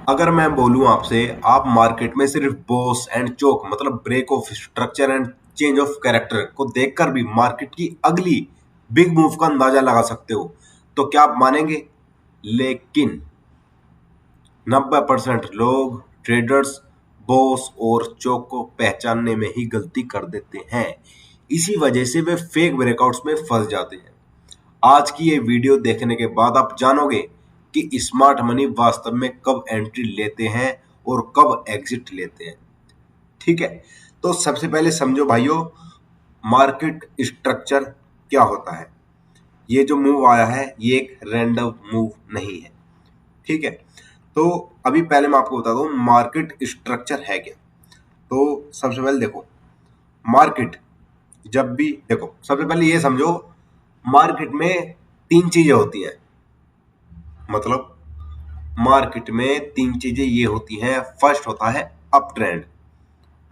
अगर मैं बोलूं आपसे, आप मार्केट में सिर्फ बॉस एंड चोक मतलब break of structure and change of character को देखकर भी मार्केट की अगली बिग मूव का अंदाजा लगा सकते हो, तो क्या आप मानेंगे? लेकिन 90% लोग ट्रेडर्स बॉस और चोक को पहचानने में ही गलती कर देते हैं। इसी वजह से वे फेक ब्रेकआउट्स में फंस जाते हैं। आज की ये वीडियो देखने के बाद आप जानोगे कि स्मार्ट मनी वास्तव में कब एंट्री लेते हैं और कब एग्जिट लेते हैं। ठीक है, तो सबसे पहले समझो भाइयों, मार्केट स्ट्रक्चर क्या होता है। ये जो मूव आया है ये एक रैंडम मूव नहीं है। ठीक है, तो अभी पहले मैं आपको बता दूं मार्केट स्ट्रक्चर है क्या। तो सबसे पहले देखो, मार्केट जब भी देखो, सबसे पहले ये समझो, मार्केट में तीन चीजें होती हैं। मतलब मार्केट में तीन चीजें ये होती हैं। फर्स्ट होता है अप ट्रेंड,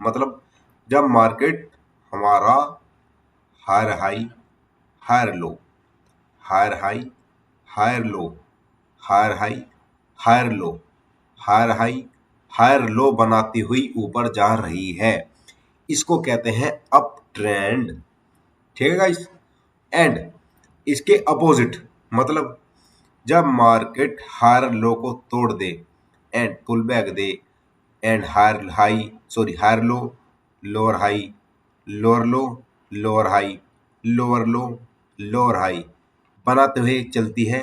मतलब जब मार्केट हमारा higher high higher low, higher high higher low, higher high higher low, higher high higher low बनाती हुई ऊपर जा रही है, इसको कहते हैं अप ट्रेंड। ठीक है गाइस, एंड इसके अपोजिट मतलब जब मार्केट हायर लो को तोड़ दे एंड पुल बैक दे and higher high sorry higher low lower high lower low lower high lower low lower high बनाते हुए चलती है,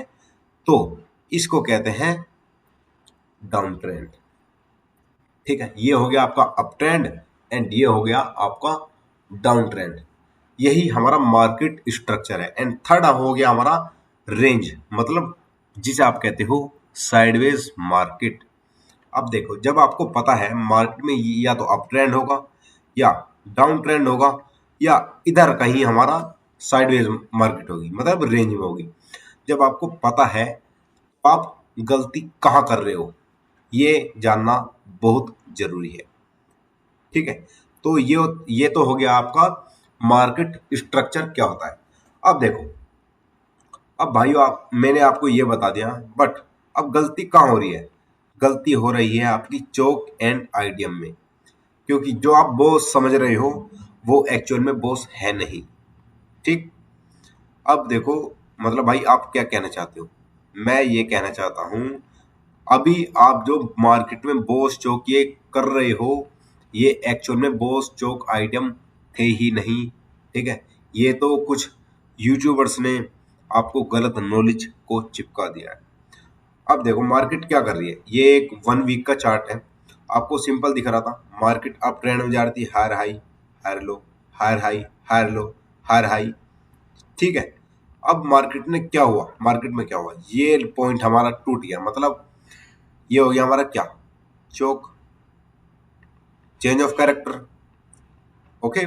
तो इसको कहते हैं डाउन ट्रेंड। ठीक है, ये हो गया आपका अप ट्रेंड एंड ये हो गया आपका डाउन ट्रेंड। यही हमारा मार्केट स्ट्रक्चर है। एंड थर्ड हो गया हमारा रेंज, मतलब जिसे आप कहते हो साइडवेज मार्केट। अब देखो, जब आपको पता है मार्केट में या तो अप ट्रेंड होगा या डाउन ट्रेंड होगा या इधर कहीं हमारा साइडवेज मार्केट होगी, मतलब रेंज में होगी। जब आपको पता है तो आप गलती कहाँ कर रहे हो ये जानना बहुत जरूरी है। ठीक है, तो ये तो हो गया आपका मार्केट स्ट्रक्चर क्या होता है। अब देखो, अब भाइयों मैंने आपको ये बता दिया, बट अब गलती कहाँ हो रही है? गलती हो रही है आपकी चोक एंड आइडियम में, क्योंकि जो आप बॉस समझ रहे हो वो एक्चुअल में बॉस है नहीं। ठीक, अब देखो, मतलब भाई आप क्या कहना चाहते हो? मैं ये कहना चाहता हूँ, अभी आप जो मार्केट में बॉस चोक ये कर रहे हो, ये एक्चुअल में बॉस चोक आइटम थे ही नहीं। ठीक है, ये तो कुछ यूट्यूबर्स ने आपको गलत नॉलेज को चिपका दिया है। अब देखो मार्केट क्या कर रही है, ये एक 1 वीक का चार्ट है। आपको सिंपल दिख रहा था, मार्केट अप ट्रेंड में जा रही थी, higher high higher low higher high higher low higher high. ठीक है, अब मार्केट में क्या हुआ, मार्केट में क्या हुआ, ये पॉइंट हमारा टूट गया, मतलब ये हो गया हमारा क्या, CHoCH, change of character. Okay,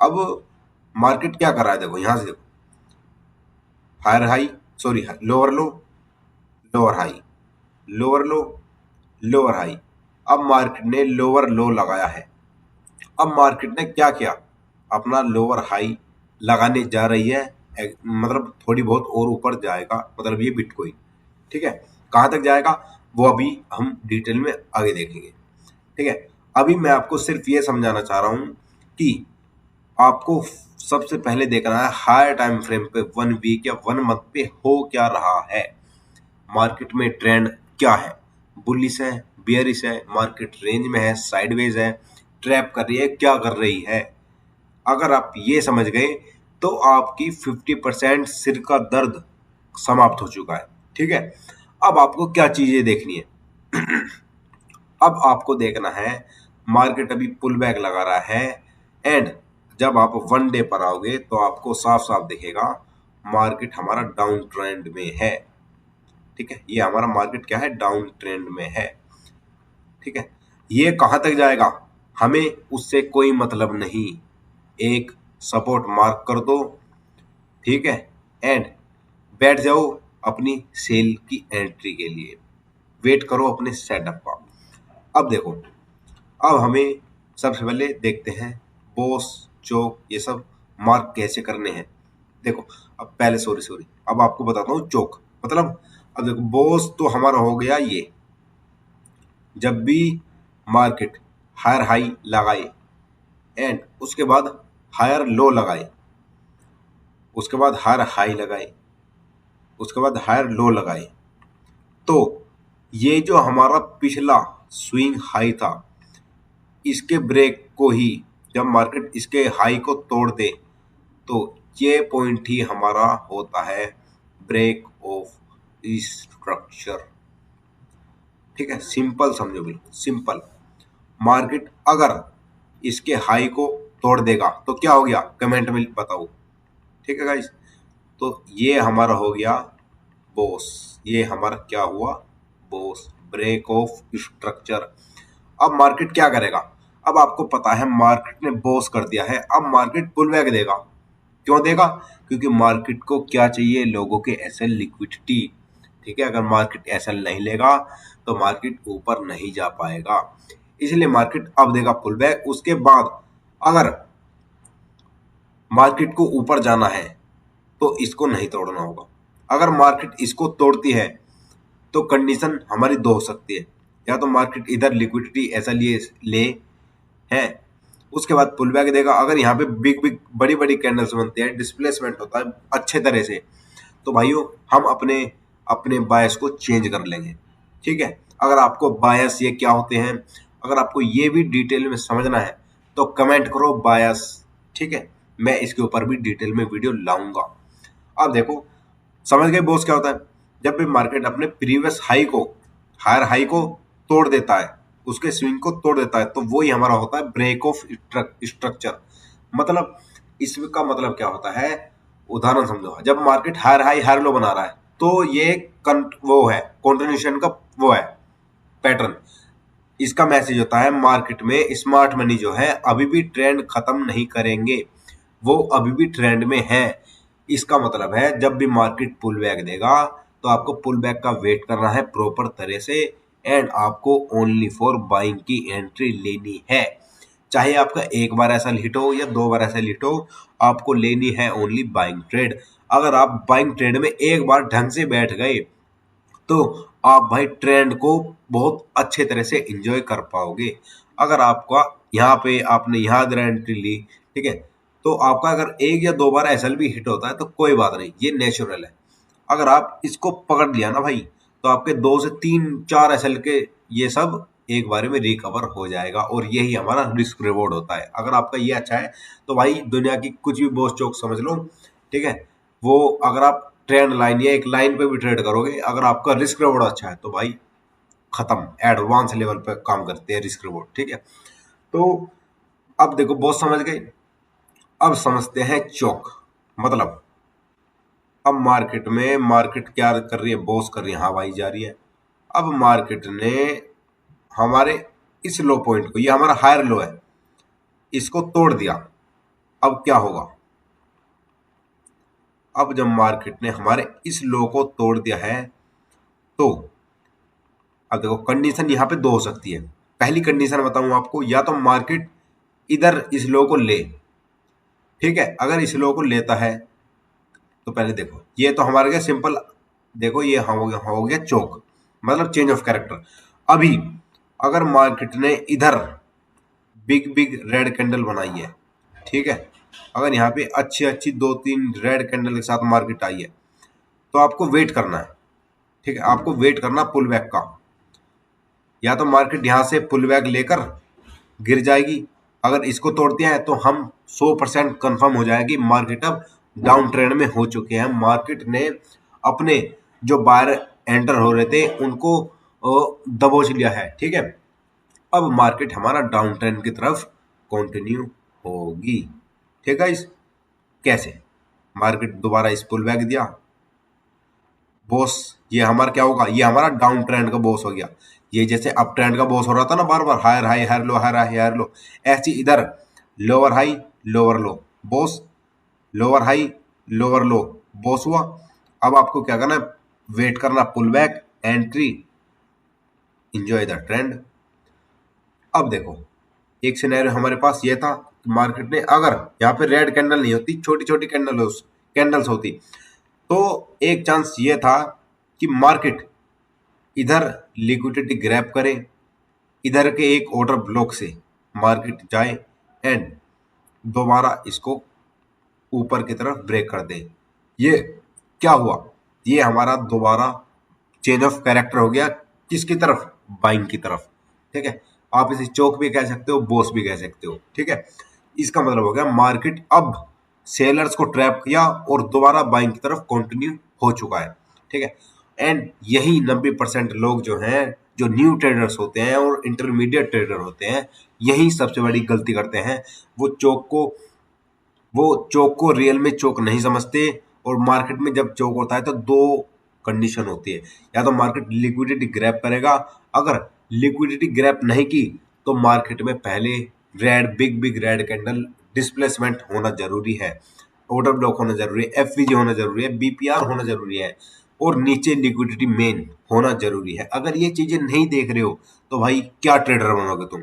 अब मार्केट क्या कर रहा है, देखो यहां से देखो, higher high sorry lower low lower high lower low lower high. अब मार्केट ने लोअर लो लगाया है। अब मार्केट ने क्या किया, अपना लोअर हाई लगाने जा रही है, मतलब थोड़ी बहुत और ऊपर जाएगा, मतलब ये बिटकॉइन। ठीक है, कहां तक जाएगा वो अभी हम डिटेल में आगे देखेंगे। ठीक है, अभी मैं आपको सिर्फ ये समझाना चाह रहा हूं कि आपको सबसे पहले देखना है हायर टाइम फ्रेम पे 1 वीक या 1 मंथ पे हो क्या रहा है, मार्केट में ट्रेंड क्या है, बुलिश है बियरिश है, मार्केट रेंज में है साइडवेज है, ट्रैप कर रही है, क्या कर रही है। अगर आप ये समझ गए तो आपकी 50% सिर का दर्द समाप्त हो चुका है। ठीक है, अब आपको क्या चीजें देखनी है? अब आपको देखना है मार्केट अभी पुल बैक लगा रहा है, एंड जब आप 1 डे पर आओगे तो आपको साफ साफ दिखेगा मार्केट हमारा डाउन ट्रेंड में है। ठीक है, ये हमारा मार्केट क्या है, डाउन ट्रेंड में है। ठीक है, ये कहां तक जाएगा हमें उससे कोई मतलब नहीं, एक सपोर्ट मार्क कर दो। ठीक है, एंड बैठ जाओ अपनी सेल की एंट्री के लिए, वेट करो अपने सेटअप का। अब देखो, अब हमें सबसे पहले देखते हैं बॉस चोक ये सब मार्क कैसे करने हैं। देखो, अब पहले सॉरी सॉरी अब आपको बताता हूँ चोक मतलब, अब देखो बॉस तो हमारा हो गया ये, जब भी मार्केट हायर हाई लगाए एंड उसके बाद हायर लो लगाए, उसके बाद हायर हाई लगाए, उसके बाद हायर लो लगाए, तो ये जो हमारा पिछला स्विंग हाई था, इसके ब्रेक को ही जब मार्केट इसके हाई को तोड़ दे तो ये पॉइंट ही हमारा होता है ब्रेक ऑफ स्ट्रक्चर। ठीक है, सिंपल समझो, बिल्कुल सिंपल। मार्केट अगर इसके हाई को तोड़ देगा तो क्या हो गया, कमेंट में बताओ। ठीक है गाइस, तो ये हमारा हो गया बॉस, ये हमारा क्या हुआ, बॉस, ब्रेक ऑफ स्ट्रक्चर। अब मार्केट क्या करेगा, अब आपको पता है मार्केट ने बॉस कर दिया है, अब मार्केट पुल बैक देगा। क्यों देगा, क्योंकि मार्केट को क्या चाहिए, लोगों के एसएल लिक्विडिटी। ठीक है, अगर मार्केट एसएल नहीं लेगा तो मार्केट ऊपर नहीं जा पाएगा, इसलिए मार्केट अब देगा पुल बैक। उसके बाद अगर मार्केट को ऊपर जाना है तो इसको नहीं तोड़ना होगा। अगर मार्केट इसको तोड़ती है तो कंडीशन हमारी दो हो सकती है, या तो मार्केट इधर लिक्विडिटी ऐसा लिए ले है, उसके बाद पुल बैक देगा। अगर यहाँ पे बिग बिग बड़ी बड़ी कैंडल्स बनती है, डिस्प्लेसमेंट होता है अच्छे तरह से, तो भाइयों हम अपने अपने बायस को चेंज कर लेंगे। ठीक है, अगर आपको बायस ये क्या होते हैं, अगर आपको ये भी डिटेल में समझना है तो कमेंट करो बायस। ठीक है, मैं इसके ऊपर भी डिटेल में वीडियो लाऊंगा। अब देखो, समझ गए बॉस क्या होता है, जब भी मार्केट अपने प्रीवियस हाई को, हायर हाई को तोड़ देता है, उसके स्विंग को तोड़ देता है, तो वो ही हमारा होता है ब्रेक ऑफ स्ट्रक्चर। मतलब इसका मतलब क्या होता है, उदाहरण समझो, जब market higher high higher low बना रहा है तो ये वो है कंटिन्यूएशन का, वो है पैटर्न। इसका मैसेज होता है मार्केट में स्मार्ट मनी जो है अभी भी ट्रेंड खत्म नहीं करेंगे, वो अभी भी ट्रेंड में है। इसका मतलब है जब भी मार्केट पुल बैक देगा तो आपको पुल बैक का वेट करना है प्रॉपर तरह से, एंड आपको ओनली फॉर बाइंग की एंट्री लेनी है। चाहे आपका एक बार ऐसा हिट हो या दो बार ऐसा हिट हो, आपको लेनी है ओनली बाइंग ट्रेड। अगर आप बाइंग ट्रेड में एक बार ढंग से बैठ गए तो आप भाई ट्रेंड को बहुत अच्छे तरह से एंजॉय कर पाओगे। अगर आपका यहाँ पे आपने यहाँ एंट्री ली, ठीक है, तो आपका अगर एक या दो बार एसएल भी हिट होता है तो कोई बात नहीं, ये नेचुरल है। अगर आप इसको पकड़ लिया ना भाई, तो आपके 2 से 3 4 एसएल के ये सब एक बारे में रिकवर हो जाएगा, और यही हमारा रिस्क रिवॉर्ड होता है। अगर आपका ये अच्छा है तो भाई दुनिया की कुछ भी बॉस चौक समझ लो। ठीक है, वो अगर आप ट्रेंड लाइन या एक लाइन पे भी ट्रेड करोगे, अगर आपका रिस्क रिवॉर्ड अच्छा है तो भाई खत्म, एडवांस लेवल पे काम करते हैं रिस्क रिवॉर्ड। ठीक है, तो अब देखो बॉस समझ गए, अब समझते हैं चौक। मतलब अब मार्केट में मार्केट क्या कर रही है, बॉस कर रही है, हवाई जा रही है। अब मार्केट ने हमारे इस लो पॉइंट को, ये हमारा हायर लो है, इसको तोड़ दिया। अब क्या होगा, अब जब मार्केट ने हमारे इस लो को तोड़ दिया है तो अब देखो कंडीशन यहाँ पे दो हो सकती है। पहली कंडीशन बताऊं आपको, या तो मार्केट इधर इस लो को ले, ठीक है, अगर इस लो को लेता है तो पहले देखो ये तो हमारे क्या सिंपल, देखो ये हो गया चौक, मतलब चेंज ऑफ कैरेक्टर। अभी अगर मार्केट ने इधर बिग बिग रेड कैंडल बनाई है, ठीक है, अगर यहाँ पे अच्छी अच्छी 2 3 रेड कैंडल के साथ मार्केट आई है तो आपको वेट करना है। ठीक है, आपको वेट करना पुल बैक का, या तो मार्केट यहाँ से पुल बैक लेकर गिर जाएगी। अगर इसको तोड़ते हैं तो हम 100% कंफर्म हो जाएगी मार्केट अब डाउन ट्रेंड में हो चुके हैं। मार्केट ने अपने जो बायर एंटर हो रहे थे उनको दबोच लिया है। ठीक है, अब मार्केट हमारा डाउन ट्रेंड की तरफ कंटिन्यू होगी। ठीक है, इस कैसे मार्केट दोबारा इस पुल बैक दिया, बॉस ये हमारा क्या होगा, ये हमारा डाउन ट्रेंड का बॉस हो गया। ये जैसे अप ट्रेंड का बॉस हो रहा था ना, बार बार higher high higher low higher high higher low, ऐसी इधर lower high lower low boss, lower high lower low boss हुआ। अब आपको क्या करना है, वेट करना pull back entry, enjoy the trend. अब देखो एक सिनेरियो हमारे पास ये था, मार्केट ने अगर यहाँ पे रेड कैंडल नहीं होती, छोटी छोटी कैंडल्स होती, तो एक चांस ये था कि मार्केट इधर लिक्विडिटी ग्रैब करे इधर के एक ऑर्डर ब्लॉक से मार्केट जाए एंड दोबारा इसको ऊपर की तरफ ब्रेक कर दे, ये क्या हुआ, ये हमारा दोबारा चेंज ऑफ कैरेक्टर हो गया, किसकी तरफ, बाइंग की तरफ। ठीक है, आप इसे चौक भी कह सकते हो, बोस भी कह सकते हो। ठीक है, इसका मतलब हो गया मार्केट अब सेलर्स को ट्रैप किया और दोबारा बाइंग की तरफ कंटिन्यू हो चुका है। ठीक है, एंड यही 90% लोग जो हैं, जो न्यू ट्रेडर्स होते हैं और इंटरमीडिएट ट्रेडर होते हैं, यही सबसे बड़ी गलती करते हैं। वो चौक को रियल में चौक नहीं समझते। और मार्केट में जब चौक होता है तो दो कंडीशन होती है, या तो मार्केट लिक्विडिटी ग्रैब करेगा, अगर लिक्विडिटी ग्रैब नहीं की तो मार्केट में पहले big big red candle displacement होना जरूरी है, ऑर्डर ब्लॉक होना जरूरी है, एफवीजी होना जरूरी है, बीपीआर होना जरूरी है, और नीचे लिक्विडिटी मेन होना जरूरी है। अगर ये चीजें नहीं देख रहे हो तो भाई क्या ट्रेडर बनोगे तुम।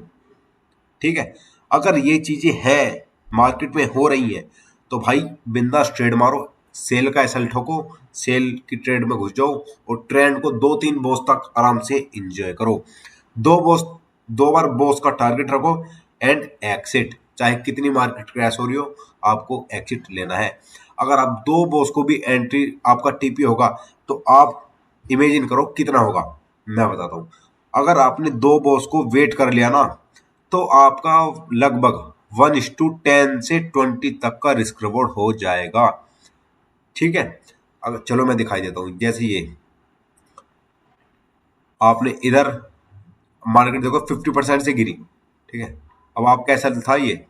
ठीक है, अगर ये चीजें हैं, मार्केट में हो रही हैं, तो भाई बिंदास ट्रेड मारो, सेल का एसएल ठोको, सेल की ट्रेड में घुस जाओ और ट्रेंड को 2-3 बॉस तक आराम से एंजॉय करो। दो बार बॉस का टारगेट रखो एंड एक्सिट, चाहे कितनी मार्केट क्रैश हो रही हो, आपको एक्सिट लेना है। अगर आप दो बॉस को भी एंट्री, आपका टीपी होगा तो आप इमेजिन करो कितना होगा, मैं बताता हूँ। अगर आपने दो बॉस को वेट कर लिया ना, तो आपका लगभग 1:10 से 20 तक का रिस्क रिवॉर्ड हो जाएगा। ठीक है, अगर चलो मैं दिखाई देता हूँ, जैसे ये आपने इधर मार्केट देखो 50% से गिरी। ठीक है, अब आप कैसा था, ये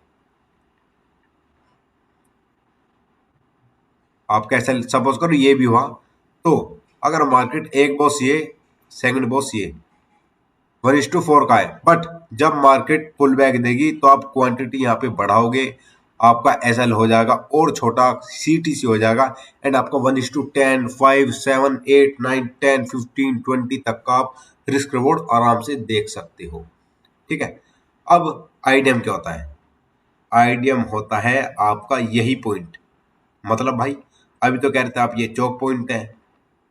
आप कैसा सपोज करो ये भी हुआ, तो अगर मार्केट एक बॉस ये, सेकंड बॉस ये 1:4 का है, बट जब मार्केट पुल बैक देगी तो आप क्वांटिटी यहाँ पे बढ़ाओगे, आपका एसएल हो जाएगा और छोटा, सीटीसी हो जाएगा, एंड आपका 1:10, 5, 7, 8, 9, 10, 15, 20 तक का आप रिस्क रिवॉर्ड आराम से देख सकते हो। ठीक है, अब आईडीएम क्या होता है, आईडीएम होता है आपका यही पॉइंट। मतलब भाई अभी तो कह रहे थे आप ये चौक पॉइंट है,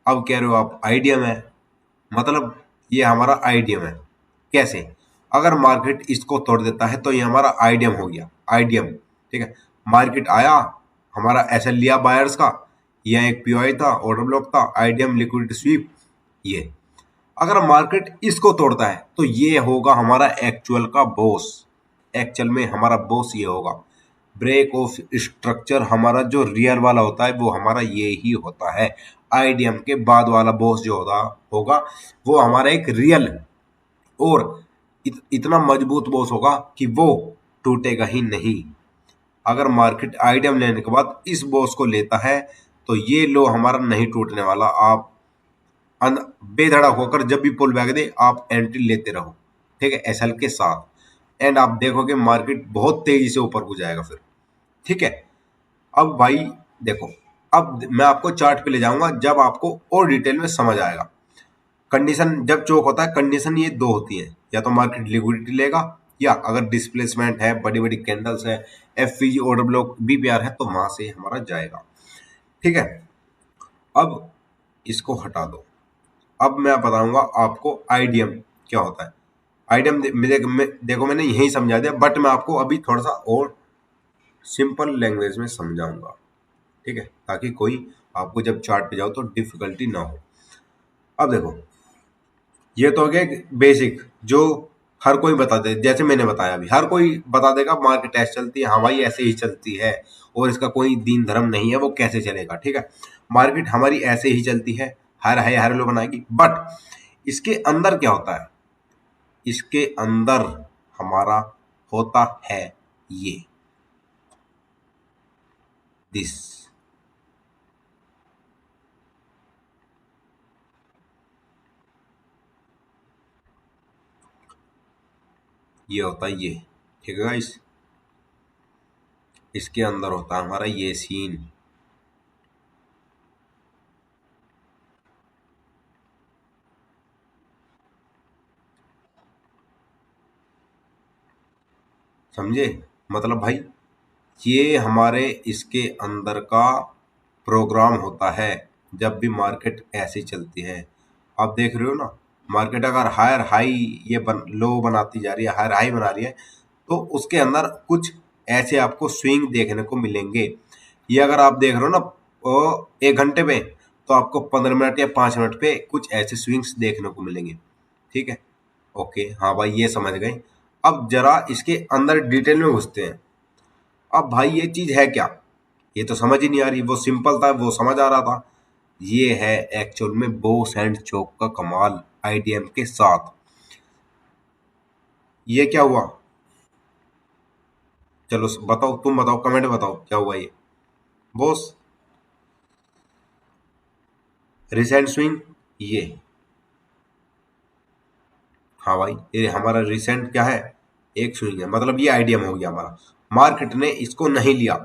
अब कह रहे हो आप आईडीएम है, मतलब ये हमारा आईडीएम है। कैसे, अगर मार्केट इसको तोड़ देता है तो ये हमारा आईडीएम हो गया, आईडीएम। ठीक है, मार्केट आया, हमारा एसएल लिया बायर्स का, यह एक पीओआई था, ऑर्डर ब्लॉक था, आईडीएम लिक्विडिटी स्वीप, ये अगर मार्केट इसको तोड़ता है तो ये होगा हमारा एक्चुअल का बॉस, एक्चुअल में हमारा बॉस ये होगा। ब्रेक ऑफ स्ट्रक्चर हमारा जो रियल वाला होता है वो हमारा ये ही होता है। आईडीएम के बाद वाला बॉस जो होगा वो हमारा एक रियल और इतना मजबूत बॉस होगा कि वो टूटेगा ही नहीं। अगर मार्केट आईडीएम लेने के बाद इस बॉस को लेता है तो ये लो हमारा नहीं टूटने वाला। आप बेधड़क होकर जब भी पुल बैक दे आप एंट्री लेते रहो। ठीक है, एसएल के साथ, एंड आप देखोगे मार्केट बहुत तेजी से ऊपर को जाएगा फिर। ठीक है, अब भाई देखो, अब मैं आपको चार्ट पे ले जाऊंगा जब आपको और डिटेल में समझ आएगा। कंडीशन जब चोक होता है, कंडीशन ये दो होती है, या तो मार्केट लिक्विडिटी लेगा, या अगर डिस्प्लेसमेंट है, बड़ी बड़ी कैंडल्स है, एफवीजी ऑर्डर ब्लॉक बीपीआर है, तो वहां से हमारा जाएगा। ठीक है, अब इसको हटा दो, अब मैं बताऊंगा आपको आईडीएम क्या होता है। आईडीएम देखो मैंने यही समझा दिया, बट मैं आपको अभी थोड़ा सा और सिंपल लैंग्वेज में समझाऊंगा। ठीक है, ताकि कोई आपको जब चार्ट पे जाओ तो डिफिकल्टी ना हो। अब देखो, ये तो हो गया बेसिक जो हर कोई बता दे, जैसे मैंने बताया अभी हर कोई बता देगा मार्केट ऐसे चलती है, हाँ भाई ऐसे ही चलती है, और इसका कोई दीन धर्म नहीं है, वो कैसे चलेगा। ठीक है, मार्केट हमारी ऐसे ही चलती है, हर लोग बनाएगी, बट इसके अंदर क्या होता है, इसके अंदर हमारा होता है ये दिस, ये होता है ये। ठीक है गाइस, इसके अंदर होता है हमारा ये सीन। समझे, मतलब भाई ये हमारे इसके अंदर का प्रोग्राम होता है जब भी मार्केट ऐसे चलती है। आप देख रहे हो ना, मार्केट अगर हायर हाई ये लो बनाती जा रही है, हायर हाई बना रही है, तो उसके अंदर कुछ ऐसे आपको स्विंग देखने को मिलेंगे। ये अगर आप देख रहे हो ना 1 घंटे पे, तो आपको 15 मिनट या 5 मिनट पे कुछ ऐसे स्विंग्स देखने को मिलेंगे। ठीक है, ओके, हाँ भाई ये समझ गए। अब जरा इसके अंदर डिटेल में घुसते हैं। अब भाई ये चीज है क्या, ये तो समझ ही नहीं आ रही। वो सिंपल था, वो समझ आ रहा था। ये है एक्चुअल में बोस एंड चोक का कमाल आईडीएम के साथ। ये क्या हुआ, चलो बताओ, तुम बताओ, कमेंट बताओ क्या हुआ ये बोस। रिसेंट स्विंग, ये, हाँ भाई ये हमारा रिसेंट क्या है, एक स्विंग है, मतलब ये आईडीएम हो गया हमारा। मार्केट ने इसको नहीं लिया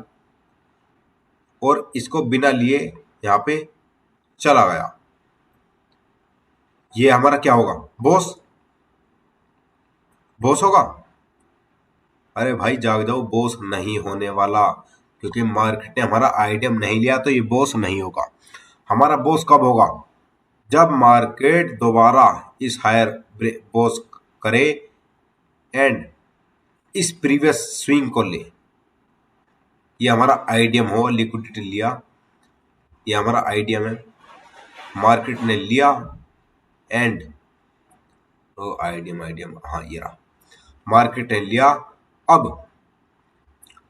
और इसको बिना लिए यहाँ पे चला गया। ये हमारा क्या होगा, बॉस, बॉस होगा। अरे भाई जाग जाओ, बॉस नहीं होने वाला, क्योंकि मार्केट ने हमारा आइटम नहीं लिया, तो ये बॉस नहीं होगा। हमारा बॉस कब होगा, जब मार्केट दोबारा इस हायर बॉस करे एंड इस प्रीवियस स्विंग को ले। ये हमारा आइडियम हो, लिक्विडिटी लिया, ये हमारा आइडियम है। मार्केट ने लिया एंड आइडियम आइडियम, हाँ ये रहा, मार्केट ने लिया। अब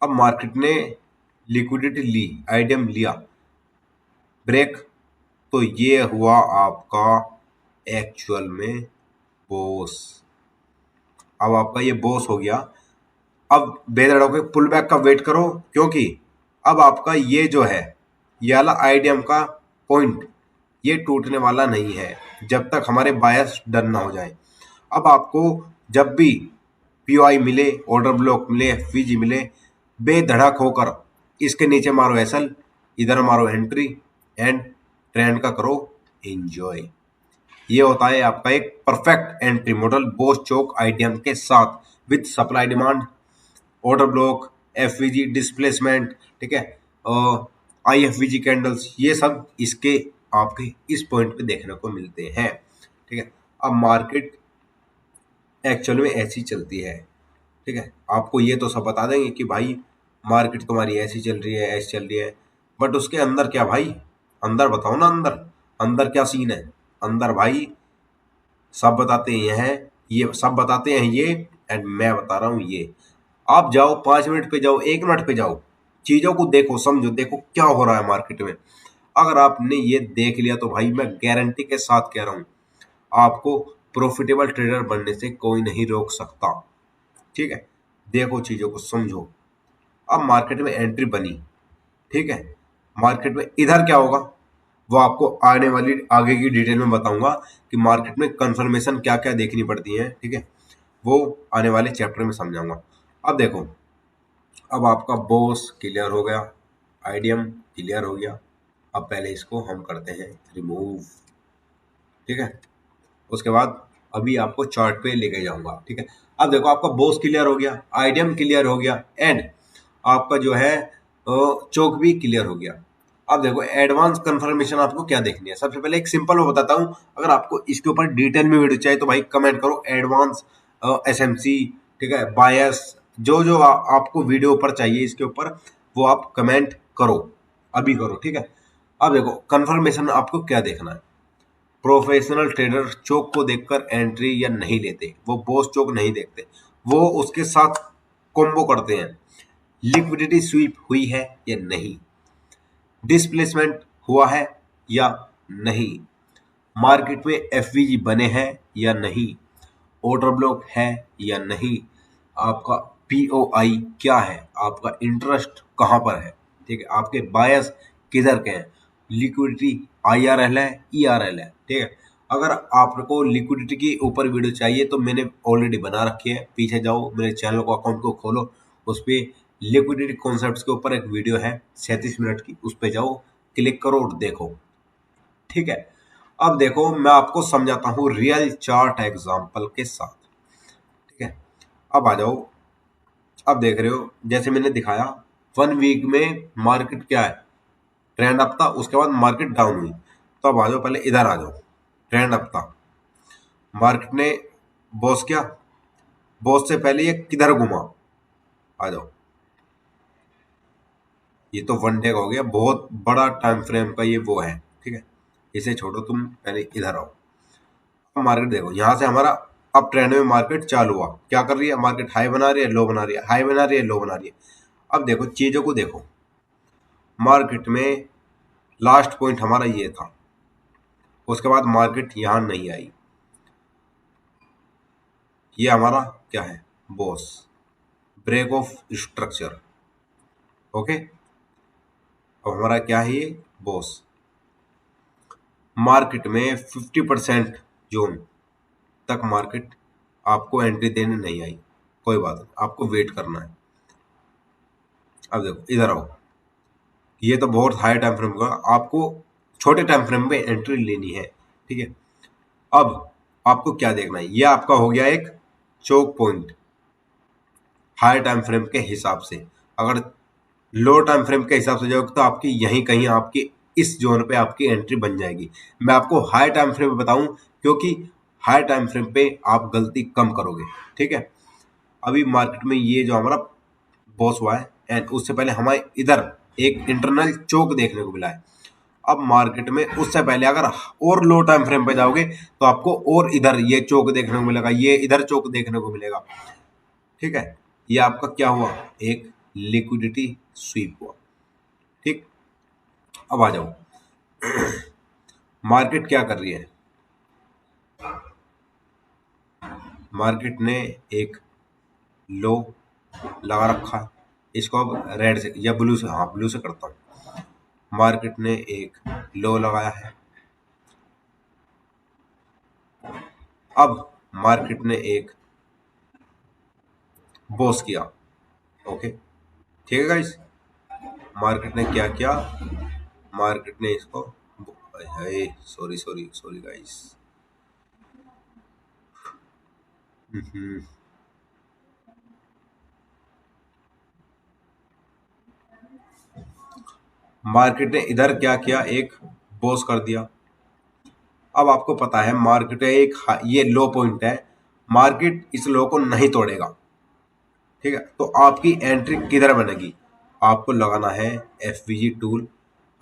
अब मार्केट ने लिक्विडिटी ली, आइडियम लिया, ब्रेक, तो ये हुआ आपका एक्चुअल में बोस। अब आपका ये बोस हो गया। अब बेधड़क के पुल बैक का वेट करो, क्योंकि अब आपका ये जो है, ये वाला आइडियम का पॉइंट ये टूटने वाला नहीं है जब तक हमारे बायस डन ना हो जाए। अब आपको जब भी पीओआई मिले, ऑर्डर ब्लॉक मिले, एफवीजी मिले, बेधड़क होकर इसके नीचे मारो एसएल, इधर मारो एंट्री एंड ट्रेंड का करो एंजॉय। ये होता है आपका एक परफेक्ट एंट्री मॉडल बोस चोक आइडियम के साथ, with supply demand, order block, FVG displacement, ठीक है, आईएफवीजी कैंडल्स, ये सब इसके आपके इस पॉइंट पे देखने को मिलते हैं। ठीक है, अब मार्केट एक्चुअल में ऐसी चलती है। ठीक है, आपको ये तो सब बता देंगे कि भाई मार्केट तुम्हारी ऐसी चल रही है, ऐसी चल रही है, बट उसके अंदर क्या भाई, अंदर बताओ ना, अंदर अंदर क्या सीन है। अंदर भाई सब बताते हैं, ये सब बताते हैं ये, एंड मैं बता रहा हूँ ये। आप जाओ 5 मिनट पे जाओ, 1 मिनट पे जाओ, चीजों को देखो, समझो, देखो क्या हो रहा है मार्केट में। अगर आपने ये देख लिया तो भाई मैं गारंटी के साथ कह रहा हूँ, आपको प्रॉफिटेबल ट्रेडर बनने से कोई नहीं रोक सकता। ठीक है, देखो चीजों को समझो। अब मार्केट में एंट्री बनी, ठीक है, मार्केट में इधर क्या होगा वो आपको आने वाली आगे की डिटेल में बताऊंगा कि मार्केट में कंफर्मेशन क्या क्या देखनी पड़ती है। ठीक है, वो आने वाले चैप्टर में समझाऊंगा। अब देखो, अब आपका बॉस क्लियर हो गया, आइडियम क्लियर हो गया। अब पहले इसको हम करते हैं रिमूव। ठीक है, उसके बाद अभी आपको चार्ट पे लेके जाऊंगा। ठीक है, अब देखो आपका बॉस क्लियर हो गया, आइडियम क्लियर हो गया, एंड आपका जो है चोक भी क्लियर हो गया। अब देखो एडवांस कंफर्मेशन आपको क्या देखनी है। सबसे पहले एक सिंपल वो बताता हूँ, अगर आपको इसके ऊपर डिटेल में वीडियो चाहिए तो भाई कमेंट करो एडवांस एसएमसी, ठीक है, बायस, जो जो आपको वीडियो ऊपर चाहिए इसके ऊपर, वो आप कमेंट करो, अभी करो। ठीक है, अब देखो कंफर्मेशन आपको क्या देखना है। प्रोफेशनल ट्रेडर चोक को देखकर एंट्री या नहीं लेते, वो बॉस चोक नहीं देखते, वो उसके साथ कॉम्बो करते हैं। लिक्विडिटी स्वीप हुई है या नहीं, डिस्प्लेसमेंट हुआ है या नहीं, मार्केट में एफवीजी बने हैं या नहीं, ऑर्डर ब्लॉक है या नहीं, आपका पीओआई क्या है, आपका इंटरेस्ट कहाँ पर है, ठीक है, आपके बायस किधर के हैं, लिक्विडिटी आईआरएल है, ईआरएल है। ठीक है, अगर आपको लिक्विडिटी के ऊपर वीडियो चाहिए तो मैंने ऑलरेडी बना रखी है, पीछे जाओ मेरे चैनल को, अकाउंट को खोलो, उस पर लिक्विडिटी कॉन्सेप्ट्स के ऊपर एक वीडियो है 37 मिनट की, उस पर जाओ, क्लिक करो और देखो। ठीक है, अब देखो मैं आपको समझाता हूँ रियल चार्ट एग्जांपल के साथ। ठीक है, अब आ जाओ, अब देख रहे हो जैसे मैंने दिखाया 1 वीक में मार्केट क्या है, ट्रेंड अप था, उसके बाद मार्केट डाउन हुई। तो अब आ जाओ, पहले इधर आ जाओ, ट्रेंड अप था, मार्केट ने बॉस क्या, बॉस से पहले ये किधर घुमा, आ जाओ। ये तो वन डे का हो गया, बहुत बड़ा टाइम फ्रेम का ये वो है, ठीक है। इसे छोड़ो, तुम पहले इधर आओ। अब मार्केट देखो, यहां से हमारा अब ट्रेंड में मार्केट चालू हुआ, क्या कर रही है मार्केट, हाई बना रही है, लो बना रही है, हाई बना रही है, लो बना रही है। अब देखो चीजों को देखो, मार्केट में लास्ट पॉइंट हमारा ये था, उसके बाद मार्केट यहां नहीं आई, ये हमारा क्या है, BOS, break of structure, okay. अब हमारा क्या है ये बॉस, मार्केट में 50% जोन तक मार्केट आपको एंट्री देने नहीं आई, कोई बात नहीं, आपको वेट करना है। अब देखो इधर आओ, ये तो बहुत हाई टाइम फ्रेम का, आपको छोटे टाइम फ्रेम में एंट्री लेनी है, ठीक है। अब आपको क्या देखना है, ये आपका हो गया एक CHoCH point high time frame के हिसाब से। अगर लो टाइम फ्रेम के हिसाब से जाओगे तो आपकी यहीं कहीं आपकी इस जोन पे आपकी एंट्री बन जाएगी। मैं आपको हाई टाइम फ्रेम में बताऊं, क्योंकि हाई टाइम फ्रेम पे आप गलती कम करोगे, ठीक है। अभी मार्केट में ये जो हमारा बॉस हुआ है, एंड उससे पहले हमारे इधर एक इंटरनल चोक देखने को मिला है। अब मार्केट में उससे पहले अगर और लो टाइम फ्रेम पे जाओगे तो आपको और इधर ये चोक देखने को मिलेगा, ये इधर चोक देखने को मिलेगा, ठीक है। ये आपका क्या हुआ, एक लिक्विडिटी स्वीप हुआ, ठीक। अब आ जाओ, मार्केट क्या कर रही है, मार्केट ने एक लो लगा रखा है, इसको अब रेड से या ब्लू से, हाँ ब्लू से करता हूँ। मार्केट ने एक लो लगाया है, अब मार्केट ने एक बॉस किया, ओके, ठीक है गाइस। मार्केट ने क्या किया, मार्केट ने इसको, sorry sorry sorry guys, market ने इधर क्या किया, एक बॉस कर दिया। अब आपको पता है मार्केट एक ये लो पॉइंट है, मार्केट इस लो को नहीं तोड़ेगा, ठीक है। तो आपकी एंट्री किधर बनेगी, आपको लगाना है एफवीजी टूल।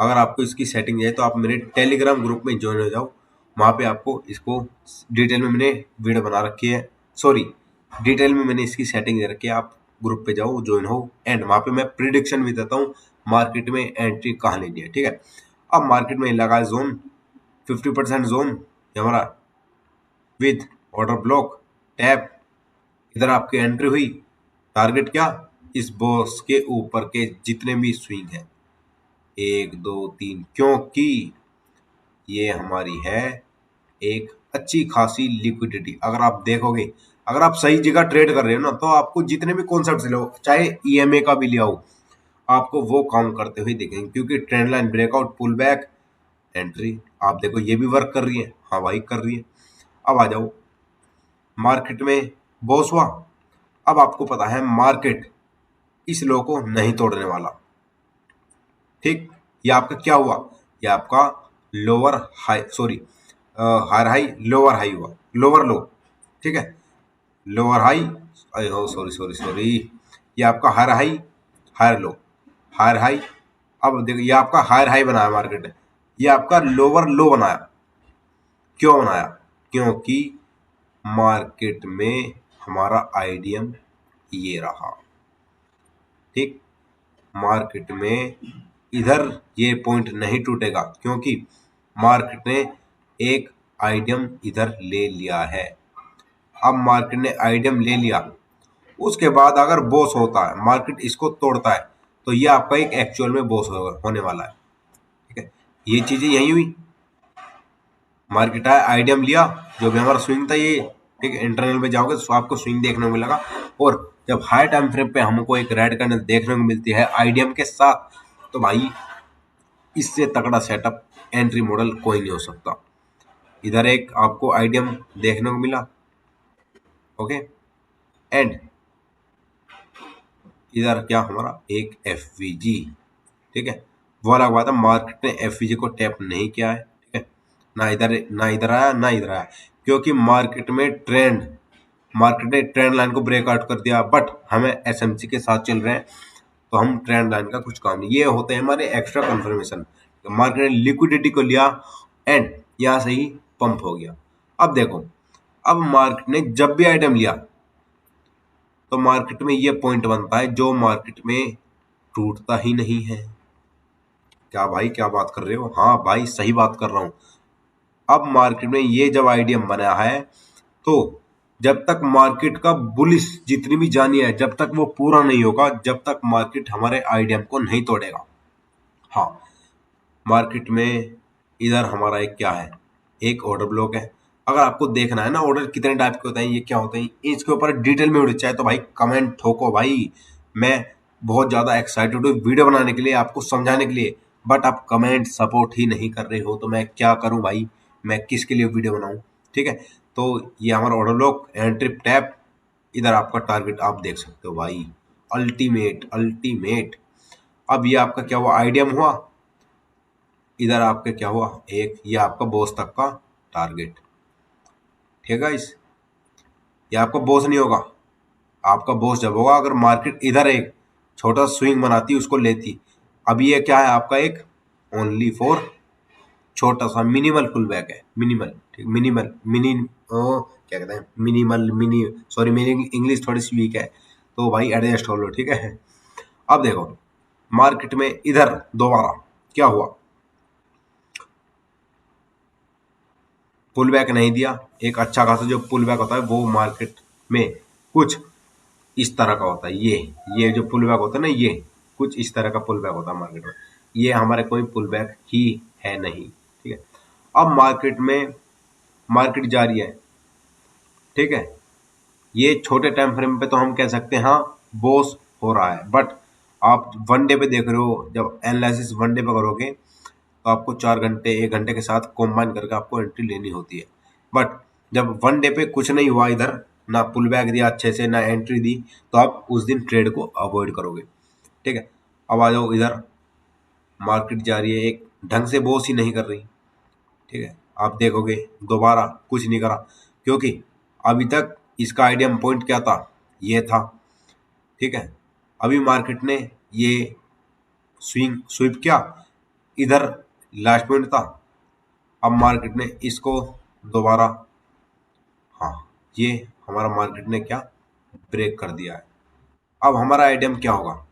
अगर आपको इसकी सेटिंग है तो आप मेरे टेलीग्राम ग्रुप में ज्वाइन हो जाओ, वहाँ पे आपको इसको डिटेल में मैंने वीडियो बना रखी है, सॉरी डिटेल में मैंने इसकी सेटिंग दे रखी है, आप ग्रुप पे जाओ, ज्वाइन हो, एंड वहाँ पे मैं प्रिडिक्शन भी देता हूँ मार्केट में एंट्री कहाँ लेनी है, ठीक है। अब मार्केट में लगा है जोन 50% जोन हमारा विद ऑर्डर ब्लॉक टैप, इधर आपकी एंट्री हुई, टारगेट क्या, इस बॉक्स के ऊपर के जितने भी स्विंग है, 1 2 3, क्योंकि ये हमारी है एक अच्छी खासी लिक्विडिटी। अगर आप देखोगे, अगर आप सही जगह ट्रेड कर रहे हो ना, तो आपको जितने भी कॉन्सेप्ट लो, चाहे ईएमए का भी ले आओ, आपको वो काम करते हुए दिखेंगे, क्योंकि trend line breakout pull back entry, आप देखो ये भी वर्क कर रही है, हाँ भाई कर रही है। अब आ जाओ, मार्केट में बॉस हुआ, अब आपको पता है मार्केट इस लो को नहीं तोड़ने वाला, ठीक। ये आपका क्या हुआ, ये आपका lower high, sorry higher high lower high हुआ, लोअर लो, ठीक है, लोअर हाई, अरे हो सॉरी सॉरी सॉरी, ये आपका higher high, higher low, higher high. अब देखो ये आपका हायर हाई बनाया मार्केट ने, ये आपका लोअर लो बनाया, क्यों बनाया, क्योंकि मार्केट में हमारा आईडीएम ये रहा, ठीक। मार्केट में इधर ये पॉइंट नहीं टूटेगा, क्योंकि मार्केट ने एक आइडियम इधर ले लिया है। अब मार्केट ने आइडियम ले लिया, उसके बाद अगर बॉस होता है, मार्केट इसको तोड़ता है, तो ये आपका एक एक्चुअल में बॉस होने वाला है, ठीक है। ये चीजें यही हुई, मार्केट आया, आइडियम लिया, जो भी हमारा स्विंग था ये, ठीक है। इंटरनल में जाओगे तो आपको स्विंग देखने को मिलेगा, और जब हाई टाइम फ्रेम पे हमको एक रेड कैंडल देखने को मिलती है आइडियम के साथ, तो भाई इससे तगड़ा सेटअप एंट्री मॉडल कोई नहीं हो सकता। इधर एक आपको आइडियम देखने को मिला, ओके, एंड इधर क्या हमारा एक एफवीजी, ठीक है। वो अलग बात है, मार्केट ने एफवीजी को टैप नहीं किया है, ठीक है, ना इधर आया ना इधर आया, क्योंकि मार्केट ने ट्रेंड लाइन को ब्रेकआउट कर दिया, बट हमें एसएमसी के साथ चल रहे हैं तो हम ट्रेंड लाइन का कुछ काम नहीं। ये होते हैं हमारे एक्स्ट्रा कंफर्मेशन। मार्केट ने लिक्विडिटी को लिया एंड यहाँ से ही पंप हो गया। अब देखो, अब मार्केट ने जब भी आइटम लिया तो मार्केट में ये पॉइंट बनता है जो मार्केट में टूटता ही नहीं है। क्या भाई, क्या बात कर रहे हो? हाँ भाई, सही बात कर रहा हूं। अब मार्केट में ये जब आइडियम बना है तो जब तक मार्केट का बुलिश जितनी भी जानी है, जब तक वो पूरा नहीं होगा, जब तक मार्केट हमारे आइडियम को नहीं तोड़ेगा। हाँ, मार्केट में इधर हमारा एक क्या है, एक ऑर्डर ब्लॉक है। अगर आपको देखना है ना ऑर्डर कितने टाइप के होते हैं, ये क्या होते हैं, इसके ऊपर डिटेल में वीडियो चाहिए तो भाई कमेंट ठोको भाई। मैं बहुत ज़्यादा एक्साइटेड हूँ वीडियो बनाने के लिए, आपको समझाने के लिए, बट आप कमेंट सपोर्ट ही नहीं कर रहे हो तो मैं क्या करूँ भाई, मैं किसके लिए वीडियो बनाऊँ? ठीक है, तो ये हमारा ऑर्डर ब्लॉक, एंट्री टैप, इधर आपका टारगेट आप देख सकते हो भाई, अल्टीमेट अल्टीमेट। अब ये आपका क्या हुआ, आइडियम हुआ, इधर आपका क्या हुआ, एक ये आपका बॉस तक का टारगेट। ठीक है गाइस, ये आपका बॉस नहीं होगा, आपका बॉस जब होगा अगर मार्केट इधर एक छोटा स्विंग बनाती उसको लेती। अब ये क्या है आपका एक ओनली फॉर छोटा सा मिनिमल पुल बैक है, मिनिमल, ठीक, मिनिमल मिनी क्या कहते हैं, मिनिमल मिनी, सॉरी मेरी इंग्लिश थोड़ी सी वीक है तो भाई एडजस्ट हो लो, ठीक है। अब देखो मार्केट में इधर दोबारा क्या हुआ, पुल बैक नहीं दिया। एक अच्छा खासा जो पुल बैक होता है वो मार्केट में कुछ इस तरह का होता है, ये जो पुल बैक होता है ना, ये कुछ इस तरह का पुल बैक होता है मार्केट में। ये हमारे कोई पुल बैक ही है नहीं, ठीक है। अब मार्केट जा रही है, ठीक है, ये छोटे टाइम फ्रेम पे तो हम कह सकते हैं हाँ बॉस हो रहा है, बट आप वन डे पे देख रहे हो, जब एनालिसिस वन डे पे करोगे तो आपको 4 घंटे 1 घंटे के साथ कॉम्बाइन करके आपको एंट्री लेनी होती है। बट जब वन डे पे कुछ नहीं हुआ, इधर ना पुल बैक दिया अच्छे से ना एंट्री दी, तो आप उस दिन ट्रेड को अवॉइड करोगे, ठीक है। अब आ जाओ इधर, मार्केट जा रही है, एक ढंग से बॉस ही नहीं कर रही, ठीक है। आप देखोगे दोबारा कुछ नहीं करा, क्योंकि अभी तक इसका आइडियम पॉइंट क्या था, ये था, ठीक है। अभी मार्केट ने ये स्वीप किया, इधर लास्ट पॉइंट था, अब मार्केट ने इसको दोबारा, हाँ, ये हमारा मार्केट ने क्या ब्रेक कर दिया है। अब हमारा आइडियम क्या होगा,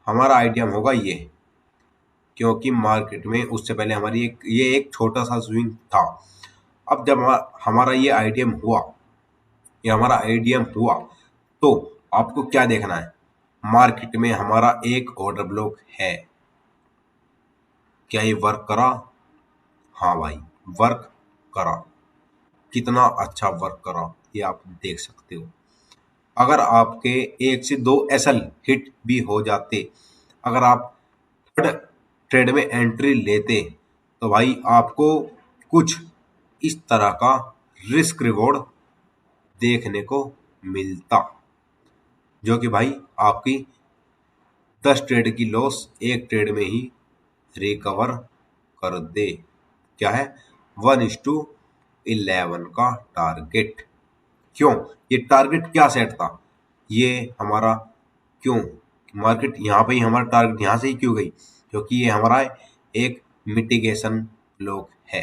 हमारा आइडियम होगा ये, क्योंकि मार्केट में उससे पहले हमारी ये एक छोटा सा स्विंग था। अब जब हमारा ये आइडियम हुआ, ये हमारा आइडियम हुआ, तो आपको क्या देखना है, मार्केट में हमारा एक ऑर्डर ब्लॉक है, क्या ये वर्क करा? हाँ भाई, वर्क करा, कितना अच्छा वर्क करा ये आप देख सकते हो। अगर आपके 1 से 2 एसएल हिट भी हो जाते, अगर आप थर्ड ट्रेड में एंट्री लेते, तो भाई आपको कुछ इस तरह का रिस्क रिवॉर्ड देखने को मिलता, जो कि भाई आपकी 10 ट्रेड की लॉस एक ट्रेड में ही रिकवर कर दे। क्या है, 1:11 का टारगेट। क्यों ये टारगेट क्या सेट था, ये हमारा क्यों मार्केट यहाँ पे ही हमारा टारगेट यहाँ से ही क्यों गई, क्योंकि ये हमारा एक मिटिगेशन ब्लॉक है।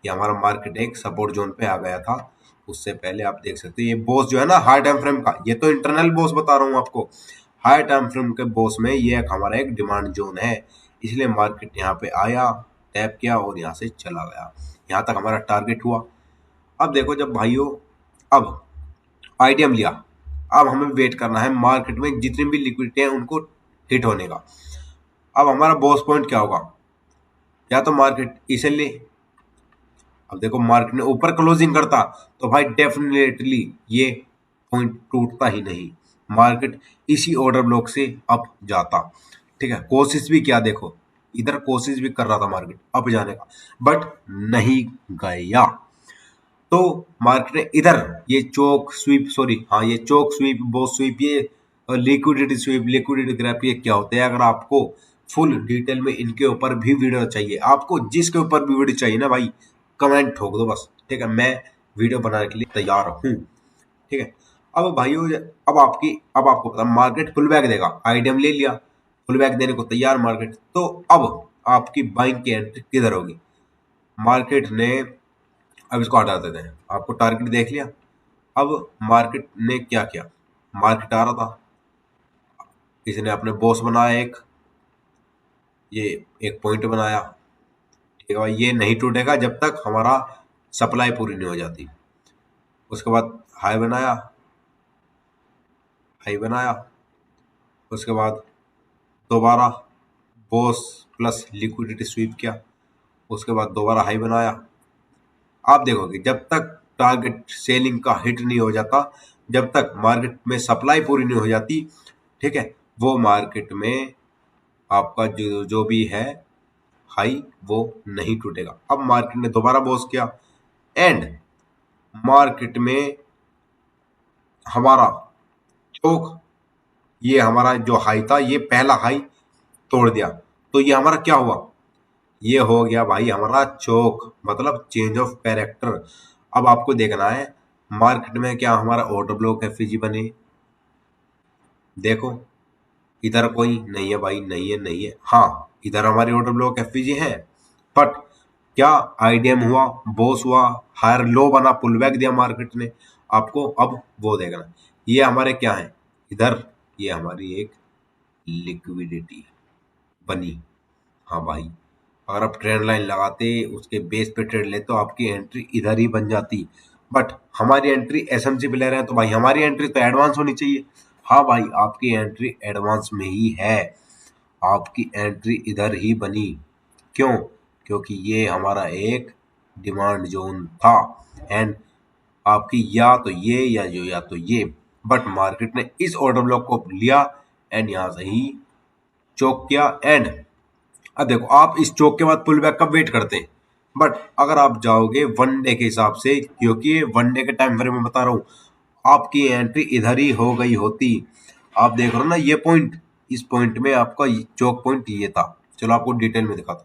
ये हमारा मार्केट एक सपोर्ट जोन पे आ गया था, उससे पहले आप देख सकते हो ये बॉस जो है ना हाई टाइम फ्रेम का, ये तो इंटरनल बॉस बता रहा हूँ आपको, हाई टाइम फ्रेम के बॉस में ये एक हमारा एक डिमांड जोन है, इसलिए मार्केट यहाँ पे आया, टैप किया और यहाँ से चला गया, यहाँ तक हमारा टारगेट हुआ। अब देखो जब भाइयों, अब आइडियम लिया, अब हमें वेट करना है मार्केट में जितनी भी लिक्विडिटी है उनको हिट होने का। अब हमारा बॉस पॉइंट क्या होगा, या तो मार्केट इसे ले, अब देखो मार्केट ने ऊपर क्लोजिंग करता तो भाई डेफिनेटली ये पॉइंट टूटता ही नहीं, मार्केट इसी ऑर्डर ब्लॉक से अप जाता, ठीक है। कोशिश भी किया, देखो इधर कोशिश भी कर रहा था मार्केट अप जाने का, बट नहीं गया, तो मार्केट ने इधर ये चोक स्वीप, सॉरी हाँ ये चोक स्वीप, बॉस स्वीप, ये लिक्विडिटी स्वीप, लिक्विडिटी ग्रैप, ये क्या होते हैं। अगर आपको फुल डिटेल में इनके ऊपर भी वीडियो चाहिए, आपको जिसके ऊपर भी वीडियो चाहिए ना भाई, कमेंट ठोक दो बस, ठीक है, मैं वीडियो बनाने के लिए तैयार हूँ। ठीक है, अब भाइयों अब आपको पता मार्केट पुल बैक देगा, आईडीएम ले लिया, पुल बैक देने को तैयार मार्केट, तो अब आपकी बाइंग की एंट्री किधर होगी? मार्केट ने अब इसको हटा देते हैं, आपको टारगेट देख लिया। अब मार्केट ने क्या किया, मार्केट आ रहा था, इसने अपने बॉस बनाया, ये एक पॉइंट बनाया। ठीक है भाई, ये नहीं टूटेगा जब तक हमारा सप्लाई पूरी नहीं हो जाती। उसके बाद हाई बनाया, उसके बाद दोबारा बॉस प्लस लिक्विडिटी स्वीप किया, उसके बाद दोबारा हाई बनाया। आप देखोगे जब तक टारगेट सेलिंग का हिट नहीं हो जाता, जब तक मार्केट में सप्लाई पूरी नहीं हो जाती, ठीक है, वो मार्केट में आपका जो भी है हाई वो नहीं टूटेगा। अब मार्केट ने दोबारा बॉस किया एंड मार्केट में हमारा चौक, ये हमारा जो हाई था, ये पहला हाई तोड़ दिया, तो ये हमारा क्या हुआ, ये हो गया भाई हमारा चोक, मतलब चेंज ऑफ कैरेक्टर। अब आपको देखना है मार्केट में क्या हमारा ऑर्डर ब्लॉक एफईजी बने, देखो इधर कोई नहीं है भाई, नहीं है, हाँ इधर हमारी ऑर्डर ब्लॉक एफईजी है, बट क्या आईडीएम हुआ, बॉस हुआ, हायर लो बना, पुल बैक दिया मार्केट ने आपको। अब वो देखना, ये हमारे क्या है इधर, ये हमारी एक लिक्विडिटी बनी। हाँ भाई, अगर आप ट्रेंड लाइन लगाते उसके बेस पे ट्रेड लेते तो आपकी एंट्री इधर ही बन जाती, बट हमारी एंट्री एसएमसी पे ले रहे हैं तो भाई हमारी एंट्री तो एडवांस होनी चाहिए। हाँ भाई, आपकी एंट्री एडवांस में ही है, आपकी एंट्री इधर ही बनी, क्यों? क्योंकि ये हमारा एक डिमांड जोन था एंड आपकी या तो ये या तो ये, बट मार्केट ने इस ऑर्डर ब्लॉक को लिया एंड यहाँ से ही चोक किया एंड अब देखो आप इस चौक के बाद पुल बैक का वेट करते हैं, बट अगर आप जाओगे वन डे के हिसाब से, क्योंकि ये वन डे के टाइम फ्रेम में बता रहा हूँ, आपकी एंट्री इधर ही हो गई होती। आप देख रहे हो ना ये पॉइंट, इस पॉइंट में आपका चौक पॉइंट ये था। चलो आपको डिटेल में दिखाता हूँ,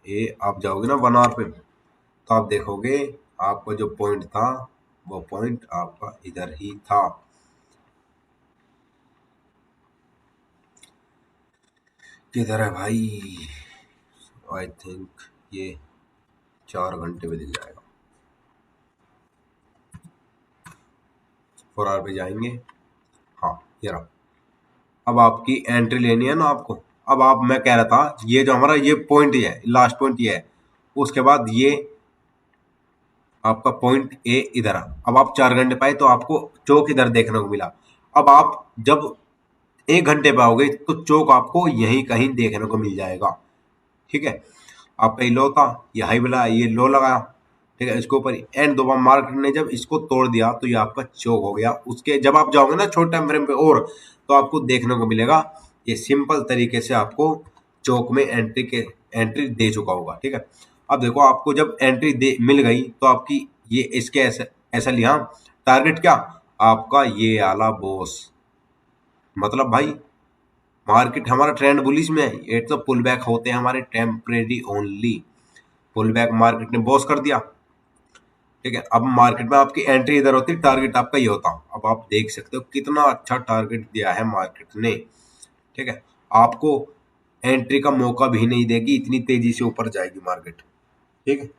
ये आप जाओगे ना 1 आवर पे तो आप देखोगे आपका जो पॉइंट था वो पॉइंट आपका इधर ही था। किधर है भाई, आई थिंक ये 4 घंटे में दिख जाएगा, 4 आवर पे जाएंगे, हाँ ये रहा। अब आपकी एंट्री लेनी है ना आपको, अब आप मैं कह रहा था ये जो हमारा ये पॉइंट ही है, लास्ट पॉइंट ये है, उसके बाद ये आपका पॉइंट ए इधर आ। अब आप 4 घंटे पाए तो आपको चौक इधर देखने को मिला। अब आप जब 1 घंटे पे आओगे तो चौक आपको यहीं कहीं देखने को मिल जाएगा। ठीक है, आपका ये लो था, ये हाई मिला, ये लो लगाया, ठीक है, इसके ऊपर एंड दोबारा मार्केट ने जब इसको तोड़ दिया तो ये आपका चौक हो गया। उसके जब आप जाओगे ना छोटे टाइम फ्रेम पे और तो आपको देखने को मिलेगा ये सिंपल तरीके से आपको चौक में एंट्री दे चुका होगा। ठीक है, अब देखो आपको जब एंट्री दे मिल गई तो आपकी ये इसके ऐसा लिया टारगेट क्या, आपका ये आला बॉस, मतलब भाई मार्केट हमारा ट्रेंड बुलिश में है, ये तो पुल बैक होते हैं हमारे temporary only, pull back market ने बॉस कर दिया। ठीक है, अब मार्केट में आपकी एंट्री इधर होती, टारगेट आपका ये होता। अब आप देख सकते हो कितना अच्छा टारगेट दिया है मार्केट ने। ठीक है, आपको एंट्री का मौका भी नहीं देगी, इतनी तेजी से ऊपर जाएगी मार्केट। ठीक है,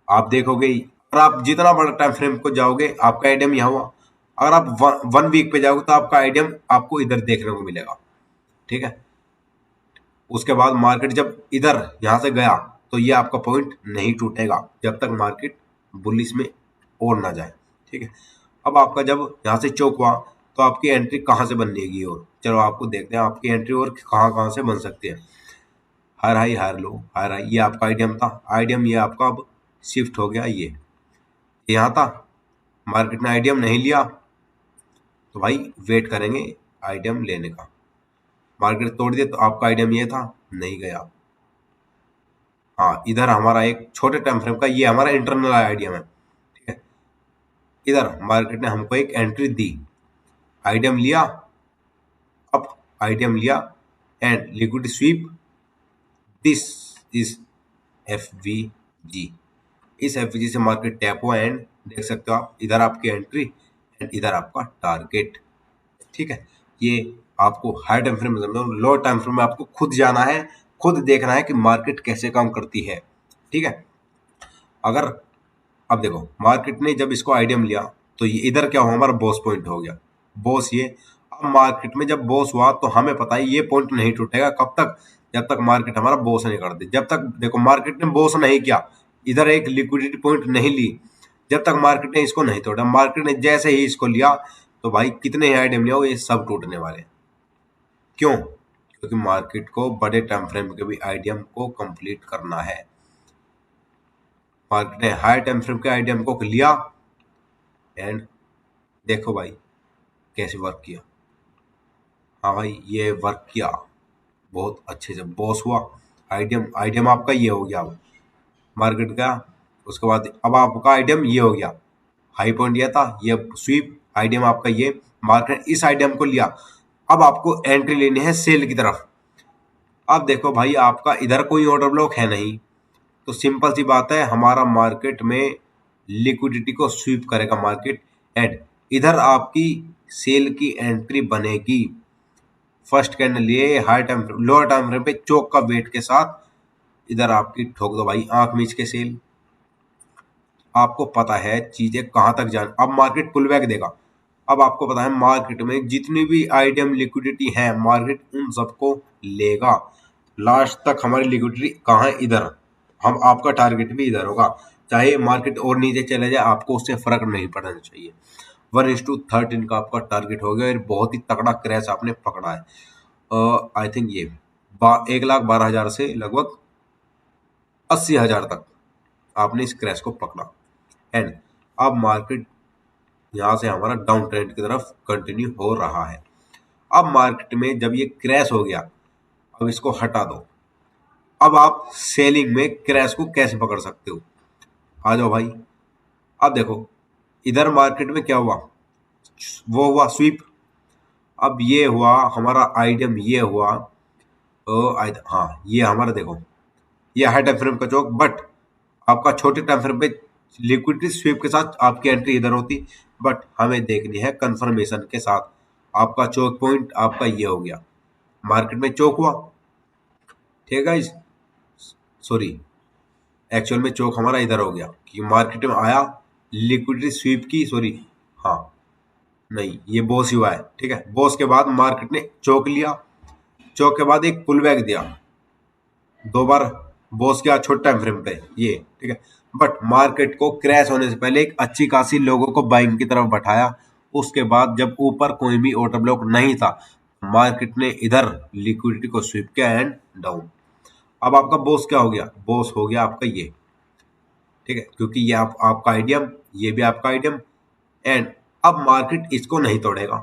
आप देखोगे और आप जितना बड़ा टाइम फ्रेम को जाओगे आपका आइडियम यहाँ हुआ, अगर आप 1 वीक पे जाओगे तो आपका आइडियम आपको इधर देखने को मिलेगा। ठीक है, उसके बाद मार्केट जब इधर यहाँ से गया तो ये आपका पॉइंट नहीं टूटेगा जब तक मार्केट बुलिश में और ना जाए। ठीक है, अब आपका जब यहाँ से चौक हुआ तो आपकी एंट्री कहाँ से बनेगी, और चलो आपको देखते हैं आपकी एंट्री और कहाँ कहाँ से बन सकती है। Higher high higher low higher high, ये आपका आइडियम था, आइडियम ये आपका अब शिफ्ट हो गया, ये यहाँ था, मार्केट ने आइडियम नहीं लिया तो भाई वेट करेंगे आइडियम लेने का, मार्केट तोड़ दिया तो आपका आइडियम ये था, नहीं गया। हाँ, इधर हमारा एक छोटे टाइम फ्रेम का ये हमारा इंटरनल आइडियम है। ठीक है, इधर मार्केट ने हमको एक एंट्री दी, आइडियम लिया, अब आइडियम लिया and liquid sweep, this is F V G, इस एफजी से मार्केट टैप हुआ एंड देख सकते हो आप, इधर आपकी एंट्री एंड इधर आपका टारगेट। ठीक है, ये आपको हाई टाइम फ्रेम में, लो टाइम फ्रेम में आपको खुद जाना है, खुद देखना है कि मार्केट कैसे काम करती है। ठीक है, अगर अब देखो मार्केट ने जब इसको आइडियम लिया तो ये इधर क्या हुआ, हमारा बॉस पॉइंट हो गया, बॉस ये। अब मार्केट में जब बॉस हुआ तो हमें पता है ये पॉइंट नहीं टूटेगा, कब तक, जब तक मार्केट हमारा बॉस नहीं कर दे। जब तक देखो मार्केट ने बॉस नहीं किया, इधर एक लिक्विडिटी पॉइंट नहीं ली, जब तक मार्केट ने इसको नहीं तोड़ा, मार्केट ने जैसे ही इसको लिया तो भाई कितने आइडियम लिया हो, ये सब टूटने वाले। क्यों? क्योंकि मार्केट को बड़े टाइम फ्रेम के भी आइडियम को कंप्लीट करना है। मार्केट ने हाई टाइम फ्रेम के आइडियम को लिया एंड देखो भाई कैसे वर्क किया। हाँ भाई ये वर्क किया बहुत अच्छे से, बॉस हुआ, आइडियम आइडियम आपका ये हो गया मार्केट का। उसके बाद अब आपका आइडियम ये हो गया, हाई पॉइंट दिया था, ये स्वीप आइडियम आपका ये, मार्केट इस आइडियम को लिया। अब आपको एंट्री लेनी है सेल की तरफ। अब देखो भाई आपका इधर कोई ऑर्डर ब्लॉक है नहीं, तो सिंपल सी बात है, हमारा मार्केट में लिक्विडिटी को स्वीप करेगा मार्केट एंड इधर आपकी सेल की एंट्री बनेगी। फर्स्ट कैंडल लिए high time lower time frame पे चोक का वेट के साथ इधर आपकी ठोक दो भाई आंख मीच के सेल। आपको पता है चीजें कहां तक जान, अब मार्केट पुल बैक देगा। अब आपको पता है मार्केट में जितनी भी आइडियम लिक्विडिटी है मार्केट उन सबको लेगा। लास्ट तक हमारी लिक्विडिटी कहाँ है, इधर। हम आपका टारगेट भी इधर होगा, चाहे मार्केट और नीचे चले जाए आपको उससे फर्क नहीं पड़ना चाहिए। 1:13 का आपका टारगेट हो गया और बहुत ही तगड़ा क्रैश आपने पकड़ा है। आई थिंक ये 1,12,000 से लगभग 80,000 तक आपने इस क्रैश को पकड़ा एंड अब मार्केट यहाँ से हमारा डाउन ट्रेंड की तरफ कंटिन्यू हो रहा है। अब मार्केट में जब ये क्रैश हो गया, अब इसको हटा दो। अब आप सेलिंग में क्रैश को कैसे पकड़ सकते हो, आ जाओ भाई। अब देखो इधर मार्केट में क्या हुआ, वो हुआ स्वीप। अब ये हुआ हमारा आइडियम, ये हुआ हाँ ये हमारा देखो ये हाई टाइम फ्रेम का चौक, बट आपका छोटे टाइम फ्रेम पे लिक्विडिटी स्वीप के साथ आपकी एंट्री इधर होती, बट हमें देखनी है कंफर्मेशन के साथ। आपका चौक पॉइंट आपका ये हो गया, मार्केट में चौक हुआ, ठीक है गाइस, सॉरी एक्चुअल में चौक हमारा इधर हो गया कि मार्केट में आया, लिक्विडिटी स्वीप की, सॉरी हाँ नहीं ये बॉस ही हुआ है। ठीक है, बॉस के बाद मार्केट ने चौक लिया, चौक के बाद एक पुल बैक दिया, दो बार बॉस के छोटे टाइम फ्रेम पे ये। ठीक है, बट मार्केट को क्रैश होने से पहले एक अच्छी खासी लोगों को बाइंग की तरफ बैठाया। उसके बाद जब ऊपर कोई भी ऑर्डर ब्लॉक नहीं था, मार्केट ने इधर लिक्विडिटी को स्वीप किया एंड डाउन। अब आपका बॉस क्या हो गया, बॉस हो गया आपका ये। ठीक है, क्योंकि ये आपका आइडियम, ये भी आपका आइडियम एंड अब मार्केट इसको नहीं तोड़ेगा।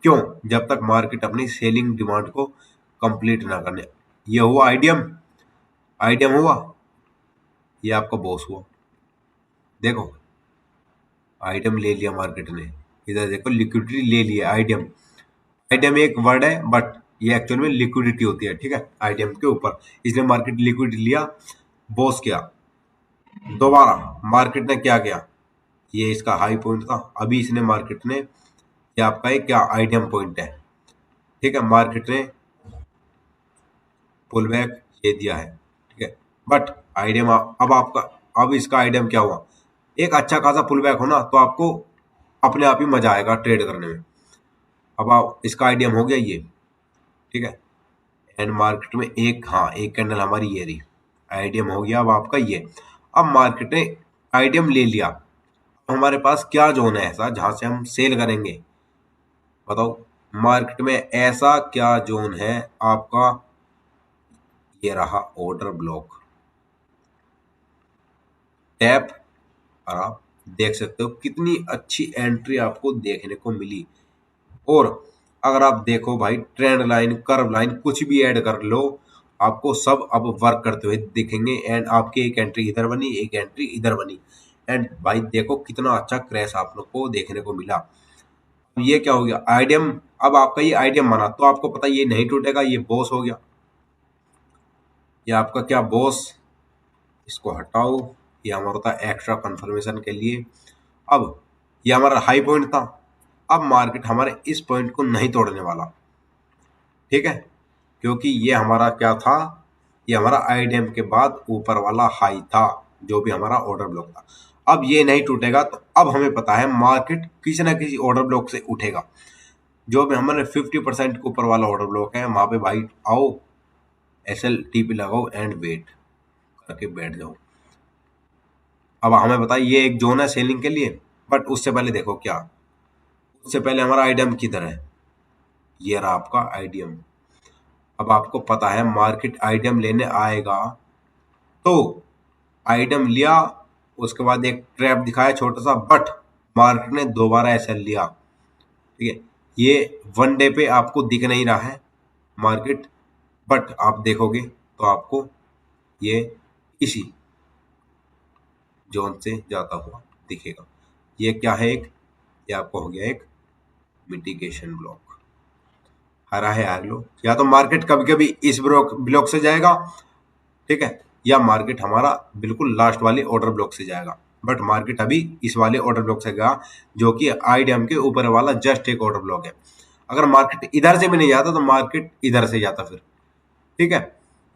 क्यों? जब तक मार्केट अपनी सेलिंग डिमांड को कंप्लीट ना करने। ये हुआ आइडियम, आइडियम हुआ, ये आपका बॉस हुआ। देखो आइडियम ले लिया मार्केट ने, इधर देखो लिक्विडिटी ले लिया आइडियम। आइडियम एक वर्ड है बट ये एक्चुअल में लिक्विडिटी होती है। ठीक है, आइडियम के ऊपर इसने मार्केट लिक्विडिटी लिया, बॉस किया। दोबारा मार्केट ने क्या किया, ये इसका हाई पॉइंट था, अभी इसने मार्केट ने, ये आपका एक क्या आइडियम पॉइंट है। ठीक है, मार्केट ने पुल बैक ये दिया है। ठीक है, बट आइडियम अब आपका, अब इसका आइडियम क्या हुआ, एक अच्छा खासा पुल बैक होना तो आपको अपने आप ही मजा आएगा ट्रेड करने में। अब आप इसका आइडियम हो गया ये। ठीक है, एंड मार्केट में एक, हाँ एक कैंडल हमारी ये रही, आइडियम हो गया अब आपका ये। अब मार्केट ने आइडियम ले लिया, हमारे पास क्या जोन है ऐसा जहां से हम सेल करेंगे, बताओ। मार्केट में ऐसा क्या जोन है आपका, ये रहा ऑर्डर ब्लॉक, टैप, और आप देख सकते हो कितनी अच्छी एंट्री आपको देखने को मिली। और अगर आप देखो भाई ट्रेंड लाइन, कर्व लाइन, कुछ भी ऐड कर लो, आपको सब अब वर्क करते हुए दिखेंगे एंड आपकी एक एंट्री इधर बनी, एक एंट्री इधर बनी एंड भाई देखो कितना अच्छा क्रैश आप लोग को देखने को मिला। अब ये क्या हो गया, आइडियम, अब आपका ये आइडियम बना तो आपको पता ये नहीं टूटेगा, ये बॉस हो गया, ये आपका क्या बॉस, इसको हटाओ ये हमारा था एक्स्ट्रा कंफर्मेशन के लिए। अब ये हमारा हाई पॉइंट था, अब मार्केट हमारे इस पॉइंट को नहीं तोड़ने वाला, ठीक है, क्योंकि ये हमारा क्या था, ये हमारा आईडीएम के बाद ऊपर वाला हाई था, जो भी हमारा ऑर्डर ब्लॉक था। अब ये नहीं टूटेगा, तो अब हमें पता है मार्केट किसी ना किसी ऑर्डर ब्लॉक से उठेगा। जो भी हमारे 50% के ऊपर वाला ऑर्डर ब्लॉक है, वहां पे भाई आओ, SLTP लगाओ एंड वेट करके बैठ जाओ। अब हमें बताइए, ये एक जोन है सेलिंग के लिए, बट उससे पहले देखो क्या, उससे पहले हमारा आईडीएम किधर है, ये रहा आपका आईडीएम। अब आपको पता है मार्केट आईडीएम लेने आएगा, तो आईडीएम लिया, उसके बाद एक ट्रैप दिखाया छोटा सा, बट मार्केट ने दोबारा ऐसा लिया, ठीक है। ये वन डे पे आपको दिख नहीं रहा है मार्केट, बट आप देखोगे तो आपको ये इसी जोन से जाता हुआ दिखेगा। ये क्या है, एक ये आपको हो गया एक मिटिगेशन ब्लॉक, हरा है हार लो, या तो मार्केट कभी कभी इस ब्लॉक से जाएगा, ठीक है, या मार्केट हमारा बिल्कुल लास्ट वाले ऑर्डर ब्लॉक से जाएगा, बट मार्केट अभी इस वाले ऑर्डर ब्लॉक से गया, जो कि आईडीएम के ऊपर वाला जस्ट एक ऑर्डर ब्लॉक है। अगर मार्केट इधर से भी नहीं जाता तो मार्केट इधर से जाता फिर, ठीक है,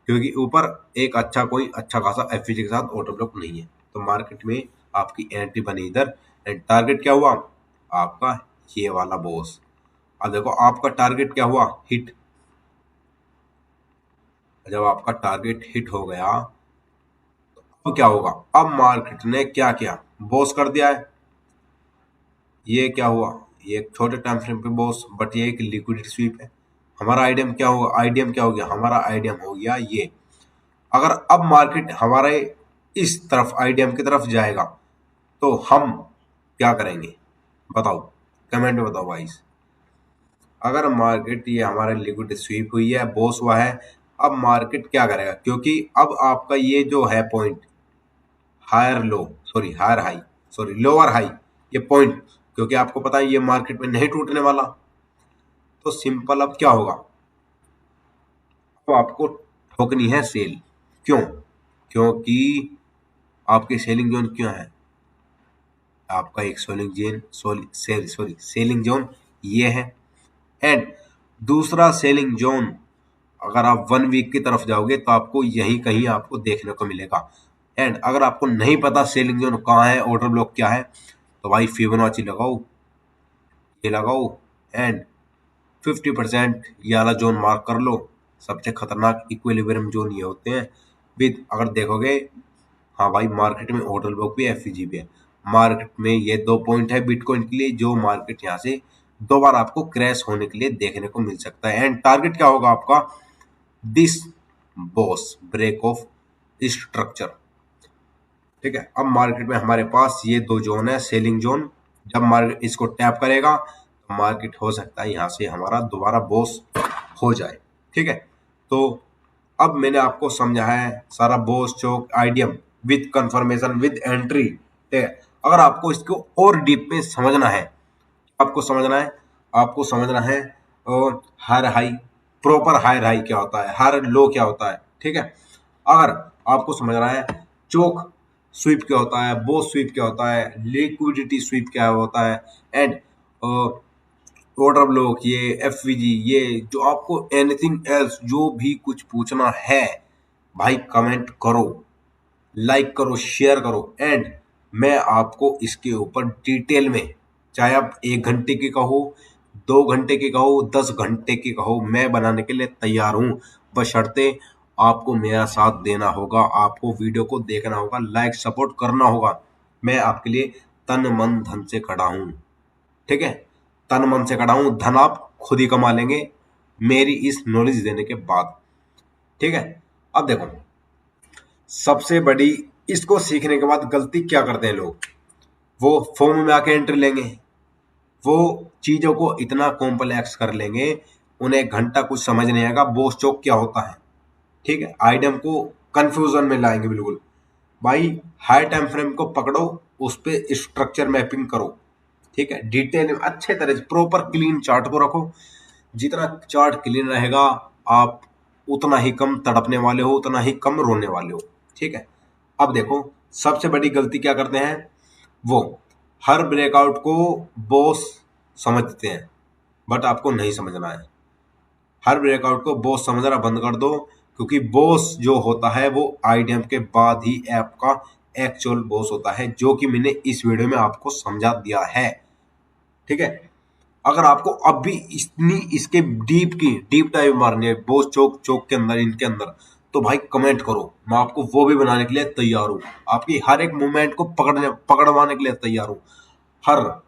क्योंकि ऊपर एक अच्छा कोई अच्छा खासा एफवीजी के साथ ऑर्डर ब्लॉक नहीं है, तो मार्केट में आपकी एंट्री बनी इधर, एंड टारगेट क्या हुआ आपका, ये वाला बॉस। अब देखो आपका टारगेट क्या हुआ, हिट। जब आपका टारगेट हिट हो गया तो क्या होगा, अब मार्केट ने क्या किया, बॉस कर दिया है। ये क्या हुआ, ये एक छोटे टाइम फ्रेम पे बॉस, बट ये एक लिक्विडिटी स्वीप है। हमारा आईडीएम क्या होगा, आईडीएम क्या हो गया, हमारा आईडीएम हो गया ये। अगर अब मार्केट हमारे इस तरफ आईडीएम की तरफ जाएगा तो हम क्या करेंगे बताओ, कमेंट में बताओ भाई। अगर मार्केट ये हमारे लिक्विडिटी स्वीप हुई है, बॉस हुआ है, अब मार्केट क्या करेगा, क्योंकि अब आपका ये जो है point higher low, sorry higher high, sorry lower high, ये पॉइंट, क्योंकि आपको पता है ये मार्केट में नहीं टूटने वाला, तो सिंपल अब क्या होगा, तो आपको ठोकनी है सेल। क्यों, क्योंकि आपकी सेलिंग जोन क्यों है, आपका एक सेलिंग जोन ये है, एंड दूसरा सेलिंग जोन अगर आप 1 वीक की तरफ जाओगे तो आपको यही कहीं आपको देखने को मिलेगा। एंड अगर आपको नहीं पता सेलिंग जोन कहाँ है, ऑर्डर ब्लॉक क्या है, तो भाई फिबोनाची लगाओ, ये लगाओ, एंड 50% ये वाला जोन मार्क कर लो। सबसे खतरनाक इक्विलिब्रियम जोन ये होते हैं विद, अगर देखोगे, हाँ भाई मार्केट में ऑर्डर ब्लॉक भी एफईजी भी है। मार्केट में ये 2 पॉइंट है बिटकॉइन के लिए, जो मार्केट यहाँ से 2 बार आपको क्रैश होने के लिए देखने को मिल सकता है। एंड टारगेट क्या होगा आपका, this BOS break of structure, ठीक है। अब मार्केट में हमारे पास ये 2 जोन है, सेलिंग जोन, जब मार्केट इसको टैप करेगा तो मार्केट हो सकता है यहाँ से हमारा दोबारा बॉस हो जाए, ठीक है। तो अब मैंने आपको समझाया है सारा BOS CHoCH IDM with confirmation with entry, ठीक है। अगर आपको इसको और डीप में समझना है, आपको समझना है हर हाई, प्रॉपर हायर हाई क्या होता है, हर लो क्या होता है, ठीक है। अगर आपको समझना है चोक स्वीप क्या होता है, बॉस स्वीप क्या होता है, लिक्विडिटी स्वीप क्या होता है, एंड ऑर्डर ब्लॉक, ये एफवीजी, ये जो आपको एनीथिंग एल्स जो भी कुछ पूछना है भाई कमेंट करो, लाइक करो, शेयर करो, एंड मैं आपको इसके ऊपर डिटेल में, चाहे आप 1 घंटे की कहो, 2 घंटे की कहो, 10 घंटे की कहो, मैं बनाने के लिए तैयार हूँ, बशर्ते आपको मेरा साथ देना होगा, आपको वीडियो को देखना होगा, लाइक सपोर्ट करना होगा। मैं आपके लिए तन मन धन से खड़ा हूँ, ठीक है, तन मन से खड़ा हूँ, धन आप खुद ही कमा लेंगे मेरी इस नॉलेज देने के बाद, ठीक है। अब देखो सबसे बड़ी, इसको सीखने के बाद गलती क्या करते हैं लोग, वो फॉर्म में आके एंट्री लेंगे, वो चीजों को इतना कॉम्प्लेक्स कर लेंगे, उन्हें 1 घंटा कुछ समझ नहीं आएगा बॉस चौक क्या होता है, ठीक है। आइटम को कंफ्यूजन में लाएंगे बिल्कुल। भाई हाई टाइम फ्रेम को पकड़ो, उस पर स्ट्रक्चर मैपिंग करो, ठीक है, डिटेल में अच्छे तरह से प्रॉपर क्लीन चार्ट को रखो। जितना चार्ट क्लीन रहेगा आप उतना ही कम तड़पने वाले हो, उतना ही कम रोने वाले हो, ठीक है। अब देखो सबसे बड़ी गलती क्या करते हैं, वो हर ब्रेकआउट को बॉस समझते हैं, बट आपको नहीं समझना है। हर ब्रेकआउट को बॉस समझना बंद कर दो, क्योंकि बॉस जो होता है वो आईडीएम के बाद ही ऐप का एक्चुअल बॉस होता है, जो कि मैंने इस वीडियो में आपको समझा दिया है। ठीक है, अगर आपको अब भी इतनी इसके डीप डाइव मारनी है बॉस चौक चौक के अंदर, इनके अंदर, तो भाई कमेंट करो, मैं आपको वो भी बनाने के लिए तैयार हूँ। आपकी हर एक मूवमेंट को पकड़वाने के लिए तैयार हूँ। हर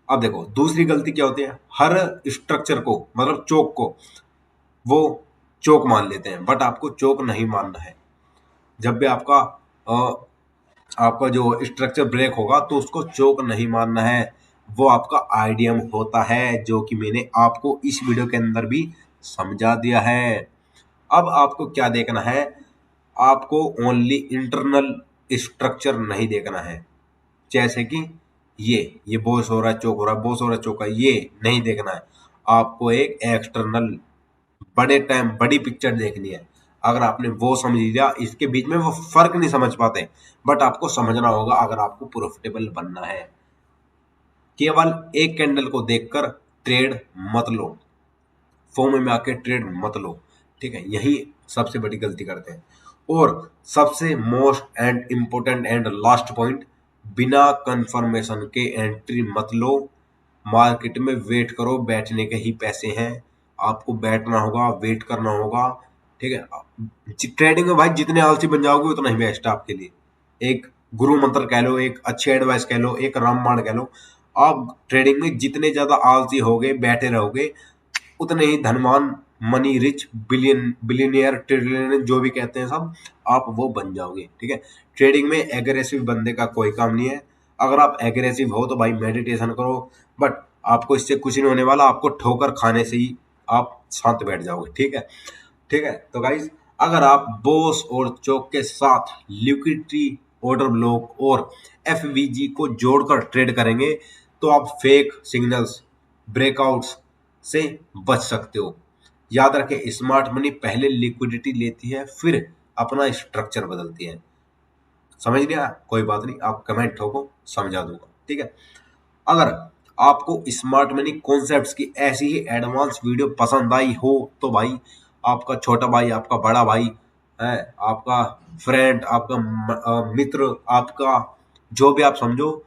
अब देखो दूसरी गलती क्या होती है, हर स्ट्रक्चर को मतलब चौक को वो चौक मान लेते हैं, बट आपको चौक नहीं मानना है। जब भी आपका जो स्ट्रक्चर ब्रेक होगा तो उसको चौक नहीं मानना है, वो आपका आईडीएम होता है, जो कि मैंने आपको इस वीडियो के अंदर भी समझा दिया है। अब आपको क्या देखना है, आपको ओनली इंटरनल स्ट्रक्चर नहीं देखना है, जैसे कि ये बॉस हो रहा है चौक हो रहा है, बॉस हो रहा है चौक है, ये नहीं देखना है। आपको एक एक्सटर्नल बड़ी पिक्चर देखनी है। अगर आपने वो समझ लिया, इसके बीच में वो फर्क नहीं समझ पाते, बट आपको समझना होगा अगर आपको प्रॉफिटेबल बनना है। केवल एक कैंडल को देखकर ट्रेड मत लो, फोमो में आके ट्रेड मत लो। ठीक है, यही सबसे बड़ी गलती करते हैं। और सबसे most and important and last point, बिना कंफर्मेशन के एंट्री मत लो। मार्केट में वेट करो, बैठने के ही पैसे हैं, आपको बैठना होगा, वेट करना होगा। ठीक है, ट्रेडिंग में भाई जितने आलसी बन जाओगे उतना ही बेस्ट है आपके लिए। एक गुरु मंत्र कह लो, एक अच्छी एडवाइस कह लो, एक रामबाण कह लो, आप ट्रेडिंग में जितने ज्यादा आलसी होगे, बैठे रहोगे, उतने ही धनवान, मनी रिच, बिलियनियर, ट्रिलियनियर, जो भी कहते हैं सब, आप वो बन जाओगे। ठीक है, ट्रेडिंग में एग्रेसिव बंदे का कोई काम नहीं है। अगर आप एग्रेसिव हो तो भाई मेडिटेशन करो, बट आपको इससे कुछ नहीं होने वाला, आपको ठोकर खाने से ही आप शांत बैठ जाओगे। ठीक है, ठीक है। तो गाइज, अगर आप बोस और चौक के साथ लिक्विडिटी, ऑर्डर ब्लॉक और एफवीजी को जोड़कर ट्रेड करेंगे तो आप फेक सिग्नल्स, ब्रेकआउट्स से बच सकते हो। याद रखें, स्मार्ट मनी पहले लिक्विडिटी लेती है, फिर अपना स्ट्रक्चर बदलती है। समझ लिया? कोई बात नहीं, आप कमेंट ठोको, समझा दूंगा। ठीक है, अगर आपको स्मार्ट मनी कॉन्सेप्ट्स की ऐसी ही एडवांस वीडियो पसंद आई हो तो भाई, आपका छोटा भाई, आपका बड़ा भाई है, आपका फ्रेंड, आपका मित्र, आपका जो भी आप समझो,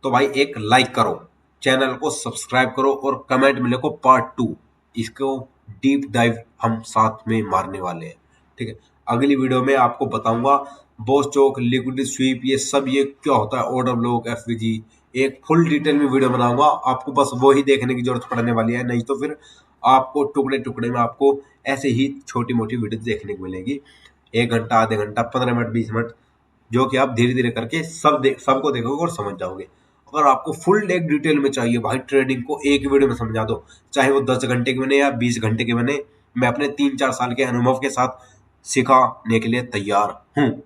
तो भाई एक लाइक करो, चैनल को सब्सक्राइब करो और कमेंट में लिखो पार्ट 2। इसको डीप डाइव हम साथ में मारने वाले हैं। ठीक है, अगली वीडियो में आपको बताऊंगा बॉस चौक, लिक्विडिटी स्वीप, ये सब ये क्या होता है, ऑर्डर ब्लॉक, एफवीजी, एक फुल डिटेल में वीडियो बनाऊंगा। आपको बस वो ही देखने की जरूरत पड़ने वाली है, नहीं तो फिर आपको टुकड़े टुकड़े में आपको ऐसे ही छोटी मोटी वीडियो देखने को मिलेगी, 1 घंटा, आधे घंटा, 15 मिनट, 20 मिनट, जो कि आप धीरे धीरे करके सबको देखोगे और समझ जाओगे। अगर आपको फुल एक डिटेल में चाहिए भाई, ट्रेडिंग को एक वीडियो में समझा दो, चाहे वो 10 घंटे के बने या 20 घंटे के बने, मैं अपने 3-4 साल के अनुभव के साथ सिखाने के लिए तैयार हूँ।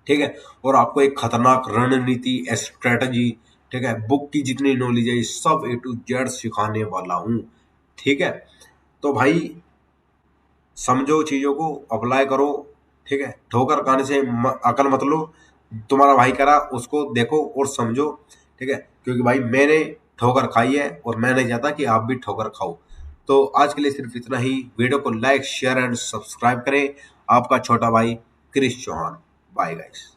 ठीक है, और आपको एक खतरनाक रणनीति, स्ट्रेटजी, ठीक है, बुक की जितनी नॉलेज है, सब A to Z सिखाने वाला हूँ। ठीक है, तो भाई समझो, चीजों को अप्लाई करो। ठीक है, ठोकर खाने से अकल मत लो, तुम्हारा भाई करा उसको देखो और समझो। ठीक है, क्योंकि भाई मैंने ठोकर खाई है और मैं नहीं चाहता कि आप भी ठोकर खाओ। तो आज के लिए सिर्फ इतना ही। वीडियो को लाइक, शेयर एंड सब्सक्राइब करें। आपका छोटा भाई क्रिश चौहान। Bye guys.